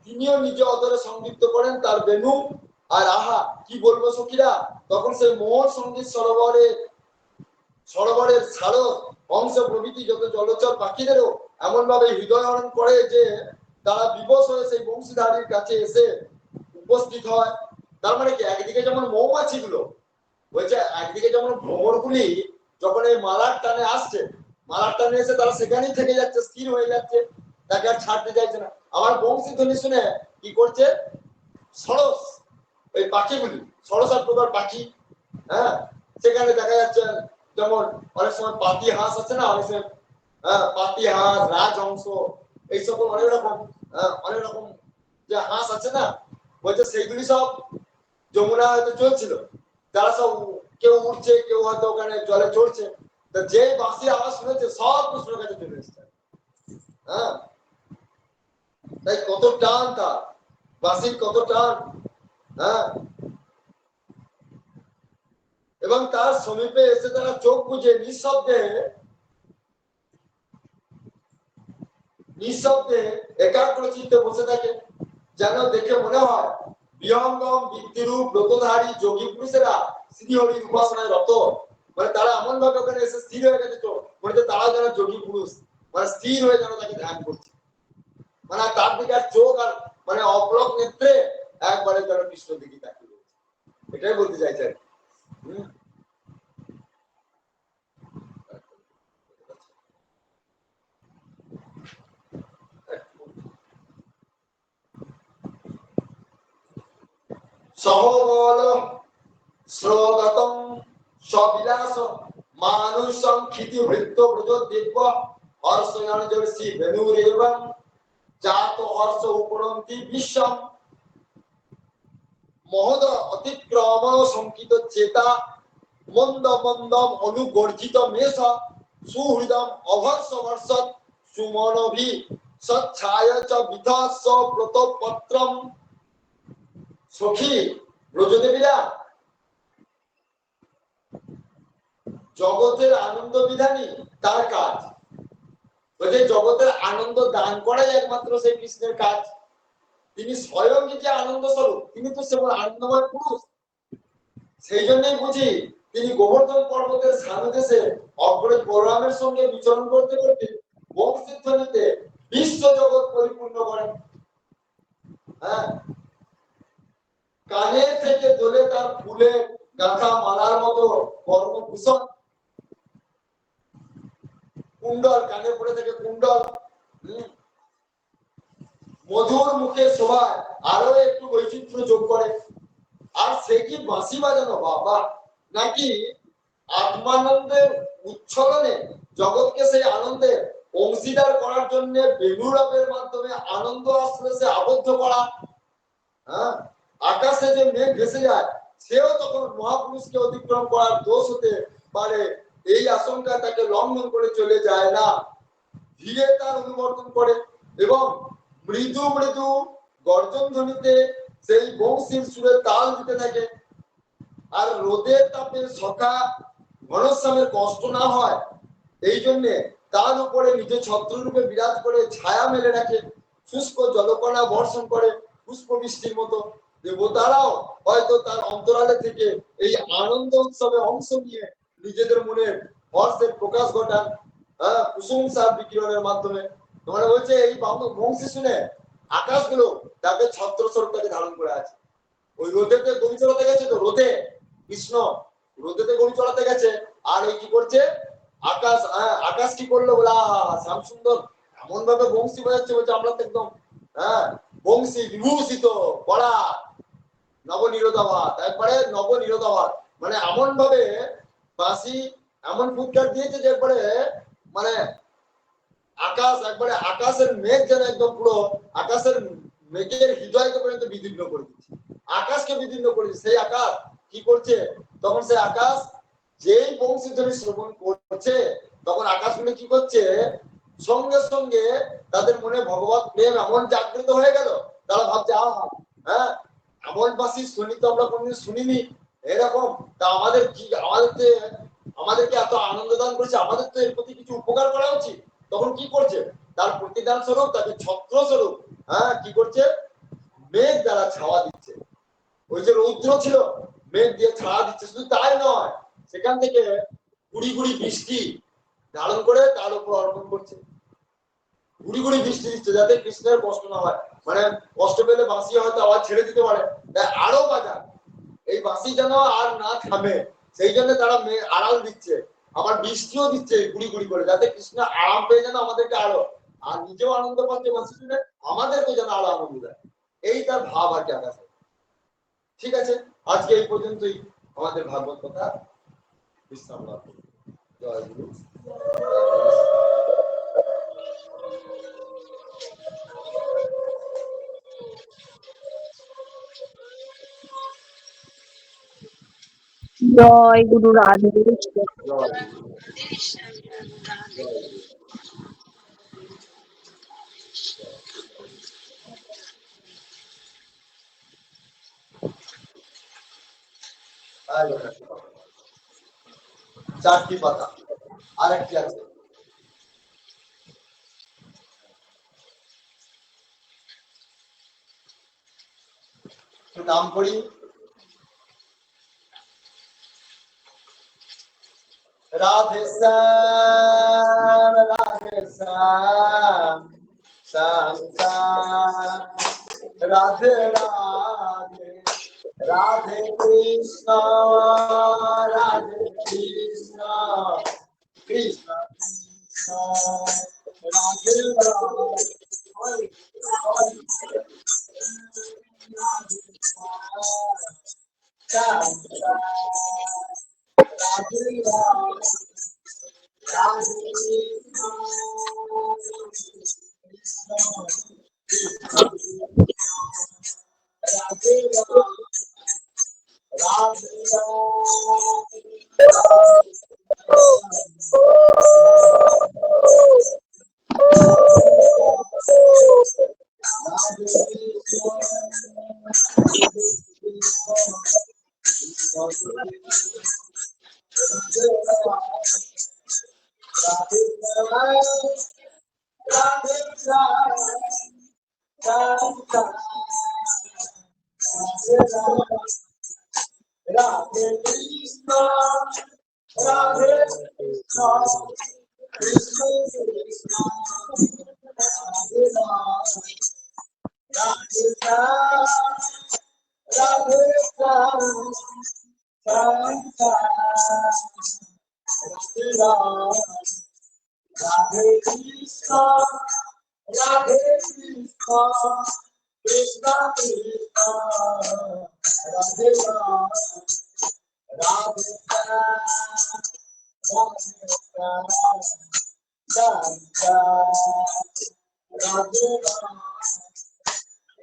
তিনিও নিজে অদরে সংযুক্ত করেন তার বেনু। আর আহা কি বলবো সখীরা, তখন সেই মোহন সঙ্গীত সরোবরের সারস অংশ প্রভৃতি যত জলচর পাখিদেরও এমন ভাবে হৃদয় হরণ করে যে তারা বিবশ হয়ে সেই বংশীধারীর কাছে এসে উপস্থিত হয়। তার মানে কি, একদিকে যেমন মৌমাছি গুলো বলছে, একদিকে যেমন ভ্রমরগুলি যখন এই মালার টানে আসছে, মালার টানে এসে তারা সেখানেই থেকে যাচ্ছে, স্থির হয়ে যাচ্ছে, তাকে আর ছাড়তে চাইছে না। আমার বংশী ধ্বনি শুনে কি করছে, সরস ওই পাখিগুলি, সরস আর প্রকার পাখি, হ্যাঁ, সেখানে দেখা যাচ্ছে যেমন অনেক সময় পাতি হাঁস আছে না, অনেক সময় পাতি হাঁস, রাজহংস, এই সকল অনেক রকম যে হাঁস আছে না, বলছে সেইগুলি সব যমুনা হয়তো চলছিল, তারা সব কেউ উঠছে, কেউ হয়তো ওখানে জলে চড়ছে, যে বাঁশির আওয়াজ শুনেছে সব কৃষ্ণের কাছে চলে এসছে। হ্যাঁ, তাই কত টান তার বাঁশির, কত টান। হ্যাঁ, এবং তার সমীপে এসে তারা চোখ বুঝে নিঃশব্দে একাগ্র চিত্তে বসে থাকে, যেন দেখে মনে হয় বিহঙ্গম বিদ্যুরূপ ব্রতধারী যোগী পুরুষেরা শ্রীহরির উপাসনায় রত। মানে তারা এমন ভাবে ওখানে এসে স্থির হয়ে গেছে, তো মনে তারা যেন যোগী পুরুষ, মানে স্থির হয়ে যেন তাকে ধ্যান করছে, মানে তার দিকে আর চোখ আর মানে অপলক নেত্রে একবারে যেন কৃষ্ণের দিকে তাকিয়ে রয়েছে। এটাই বলতে চাইছেন। সহবল স্রোগতম সবিলাস মানুষং ক্ষিতি ভৃত্য ব্রজ দিব্য হর্ষয়ন জর্ষি বেনুরেবং জাত হর্ষ উপরন্তি বিশ্বম মহদ অতিক্রম সংকিত চেতা মন্দ মন্দম অনুগর্জিত মেষ সুহৃদম অভর্ষ বর্ষৎ সুমনভি সচ্ছায় চ বিধস্স ব্রতপত্রম। সখী ব্রজদেবীরা জগতের আনন্দ বিধানী তার কাজ, বলছে জগতের আনন্দ দান করাই একমাত্র সেই কৃষ্ণের কাজ। তিনি স্বয়ং যে আনন্দ স্বরূপ, তিনি তো সেমন আনন্দময় পুরুষ। সেই জন্যই বুঝি তিনি গোবর্ধন পর্বতের সানুদেশে অগ্রজ বলরামের সঙ্গে বিচরণ করতে করতে প্রতিধ্বনিতে বিশ্ব জগৎ পরিপূর্ণ করেন। হ্যাঁ, কানে থেকে দোলে তার ফুলে গাঁথা মালার মতো কর্মভূষণ, কুণ্ডল, কানে পড়ে থেকে কুণ্ডল, মধুর মুখে শোভায় আরো একটু বৈচিত্র্য যোগ করে। আর সে কি বাঁশি বাজানো বাবা, নাকি আত্মানন্দের উচ্ছলনে জগৎকে সেই আনন্দে অংশীদার করার জন্য বেণুরাবের মাধ্যমে আনন্দ আশ্লেষে আবদ্ধ করা। হ্যাঁ, আকাশে যে মেঘ ভেসে যায় সেও তখন মহাপুরুষকে অতিক্রম করার দোষ হতে পারে, এই আশঙ্কা তাকে লঙ্ঘন করে চলে যায় না, ধীরে তার অনুবর্তন করে এবং মৃদু মৃদু গর্জন ধ্বনিতে সেই বংশীর সুরে তাল দিতে থাকে। আর রোদের তাপে সখা ঘনশ্যামের কষ্ট না হয় এই জন্যে তার উপরে নিজে ছত্ররূপে বিরাজ করে ছায়া মেলে রাখে, শুষ্ক জলকণা বর্ষণ করে পুষ্প বৃষ্টির মতো। দেবতারাও হয়তো তার অন্তরালে থেকে এই আনন্দ উৎসবে অংশ নিয়ে নিজেদের মনে হর্ষের প্রকাশ ঘটান, প্রশংসার বিকিরণের মাধ্যমে। তোমরা বলছে এই বংশী শুনে আকাশগুলো তাকে ছত্র স্বরূপটাকে ধারণ করে আছে। ওই রোদেতে গরু চড়াতে গেছে, তো রোদে কৃষ্ণ রোদেতে গরু চড়াতে গেছে, আর এই কি করছে আকাশ, আকাশ কি করলো বলা শ্যাম সুন্দর এমন ভাবে বংশী বাজাচ্ছে, বলছে আমরা তো একদম বংশী বিভূষিত করা নবনিরোধাবাদ, একবারে নবনিরোধাবাদ, মানে এমন ভাবে বাঁশি এমন ফুটকার দিয়েছে যে একবারে মানে আকাশ, একবারে আকাশের মেঘ যেন একদম পুরো আকাশের মেঘের হৃদয়কে পর্যন্ত বিদীর্ণ করে দিচ্ছে, আকাশকে বিদীর্ণ করে দিচ্ছে। সেই আকাশ কি করছে তখন, সেই আকাশ যেই বংশীধ্বনি শ্রবণ করছে তখন আকাশগুলো কি করছে, সঙ্গে সঙ্গে তাদের মনে ভগবত প্রেম এমন জাগ্রত হয়ে গেল, তারা ভাবছে হ্যাঁ এমন বাসি শুনি তো আমরা কোনদিন শুনিনি এরকম, তা আমাদের কি আমাদেরকে এত আনন্দ দান করেছে, আমাদের তো এর প্রতি কিছু উপকার করা উচিত। তখন কি করছে, তার প্রতিদান স্বরূপ তাকে ছত্র স্বরূপ কি করছে, মেঘ দ্বারা ছাওয়া দিচ্ছে। ওই যে রৌদ্র ছিল মেঘ দিয়ে ছাওয়া দিচ্ছে, শুধু তাই নয় সেখান থেকে গুড়ি গুড়ি বৃষ্টি ধারণ করে তার উপর অর্পণ করছে, গুড়ি গুড়ি বৃষ্টি দিচ্ছে যাতে কৃষ্ণের কষ্ট না হয়, মানে কষ্ট পেলে বাঁশি হয়তো আবার ছেড়ে দিতে পারে, তাই আরো বাজার এই বাঁশি যেন আর না থামে, সেই জন্য তারা আড়াল দিচ্ছে, আবার বৃষ্টিও দিচ্ছে গুড়ি গুড়ি করে, যাতে কৃষ্ণ আরাম পেয়ে যেন আমাদেরকে আরো, আর নিজেও আনন্দ পাচ্ছে বাঁশি শুনে, আমাদেরকে যেন আরো আনন্দ দেয়, এই তার ভাব আর কি আকাশে। ঠিক আছে, আজকে এই পর্যন্তই আমাদের ভাগবত কথা। বিশ্রাম লাভ করুন। জয় গুরু। জয় গুরু রাধে। চারটি পাতা, আরেকটি আছে নাম করি রাধে শ্যাম, রাধে শ্যাম, শ্যাম শ্যাম, রাধে রাধে, রাধে কৃষ্ণ, রাধে কৃষ্ণ, কৃষ্ণ কৃষ্ণ, রাধে রাধে, শ্যাম শ্যাম, Radhe Radhe, Radhe Krishna, Krishna Radhe Radhe, Radhe Krishna, Radhe Krishna, Krishna Krishna. Radhe Krishna, Krishna Krishna, Radhe Ram, Radhe Ram, Radhe Ram, Radhe Radhe Ram,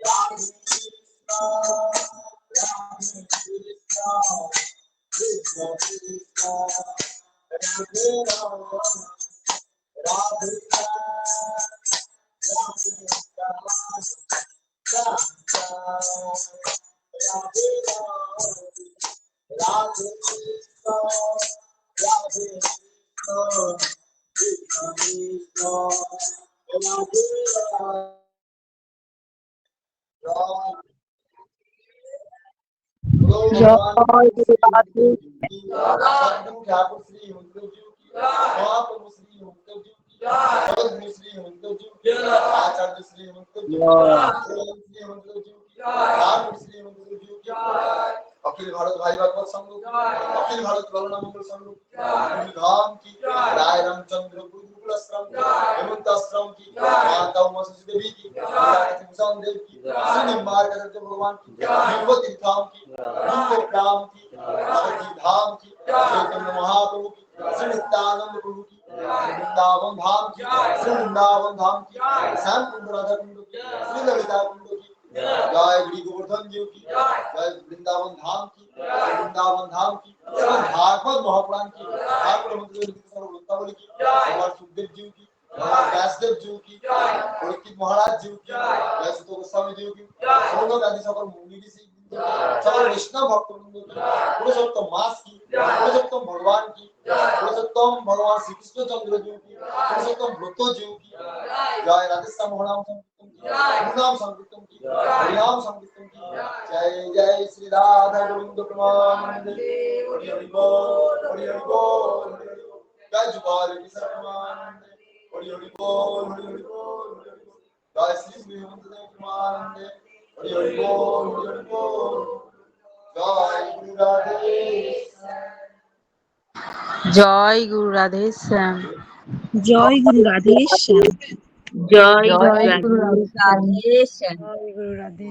Radhe Krishna, Radhe Krishna, Krishna Krishna, Radhe Ram, Radhe জয় গুরু রাধে सद्गुरु ठाकुर श्री हरिदेव जी की महाप्रभु श्री हरिदेव जी की जगतगुरु श्री हरिदेव जी की आचार्य श्री हरिदेव जी की श्री हरिदेव जी की ठाकुर श्री हरिदेव जी की अखिल भारत भाई भागवत संघ अखिल भारत करुणा मंगल संघ धाम की राय रामचंद्र गुरुकुल आश्रम हेमंत आश्रम की माता उमा शशि देवी की भूषण देव की श्री निम्बार्क भगवान की विभूति धाम की राम की धाम की चैतन्य महाप्रभु की श्री नित्यानंद प्रभु की वृंदावन धाम की श्री वृंदावन धाम की श्याम कुंड राधा कुंड की श्री ललिता कुंड की जय गिरि गोवर्धन जी की जय वृंदावन धाम की वृंदावन धाम की भागवत महापुराण की ठाकुर मंदिर वृंदावली की भगवान सुखदेव जी की भगवान व्यासदेव जी की परीक्षित महाराज जी की जय सुत गोस्वामी जी की सोनक आदि सकल मुनि ऋषि सकल वैष्णव भक्तवृंद की पुरुषोत्तम मास की पुरुषोत्तम भगवान की पुरुषोत्तम भगवान श्री कृष्ण चंद्र जी की पुरुषोत्तम व्रत जी की जय राधेश्याम मोहनाम संकीर्तन की गुरुनाम संकीर्तन की हरिनाम संकीर्तन की जय जय श्री राधा गोविंद प्रेमानंदे हरि हरि बोल हरि हरि बोल हरि हरि बोल जय जुगल किशोर प्रेमानंदे हरि हरि बोल हरि हरि बोल हरि हरि बोल जय श्री श्री हेमंत देव प्रेमानंदे हरि हरि बोल हरि हरि बोल जय गुरु राधे জয় গুরু রাধে শ্যাম। জয় গুরু রাধেশ্যাম। জয় জয় গুরু গুরু রাধে। রাধে জয় গুরু রাধে শ্যাম। জয় গুরু রাধে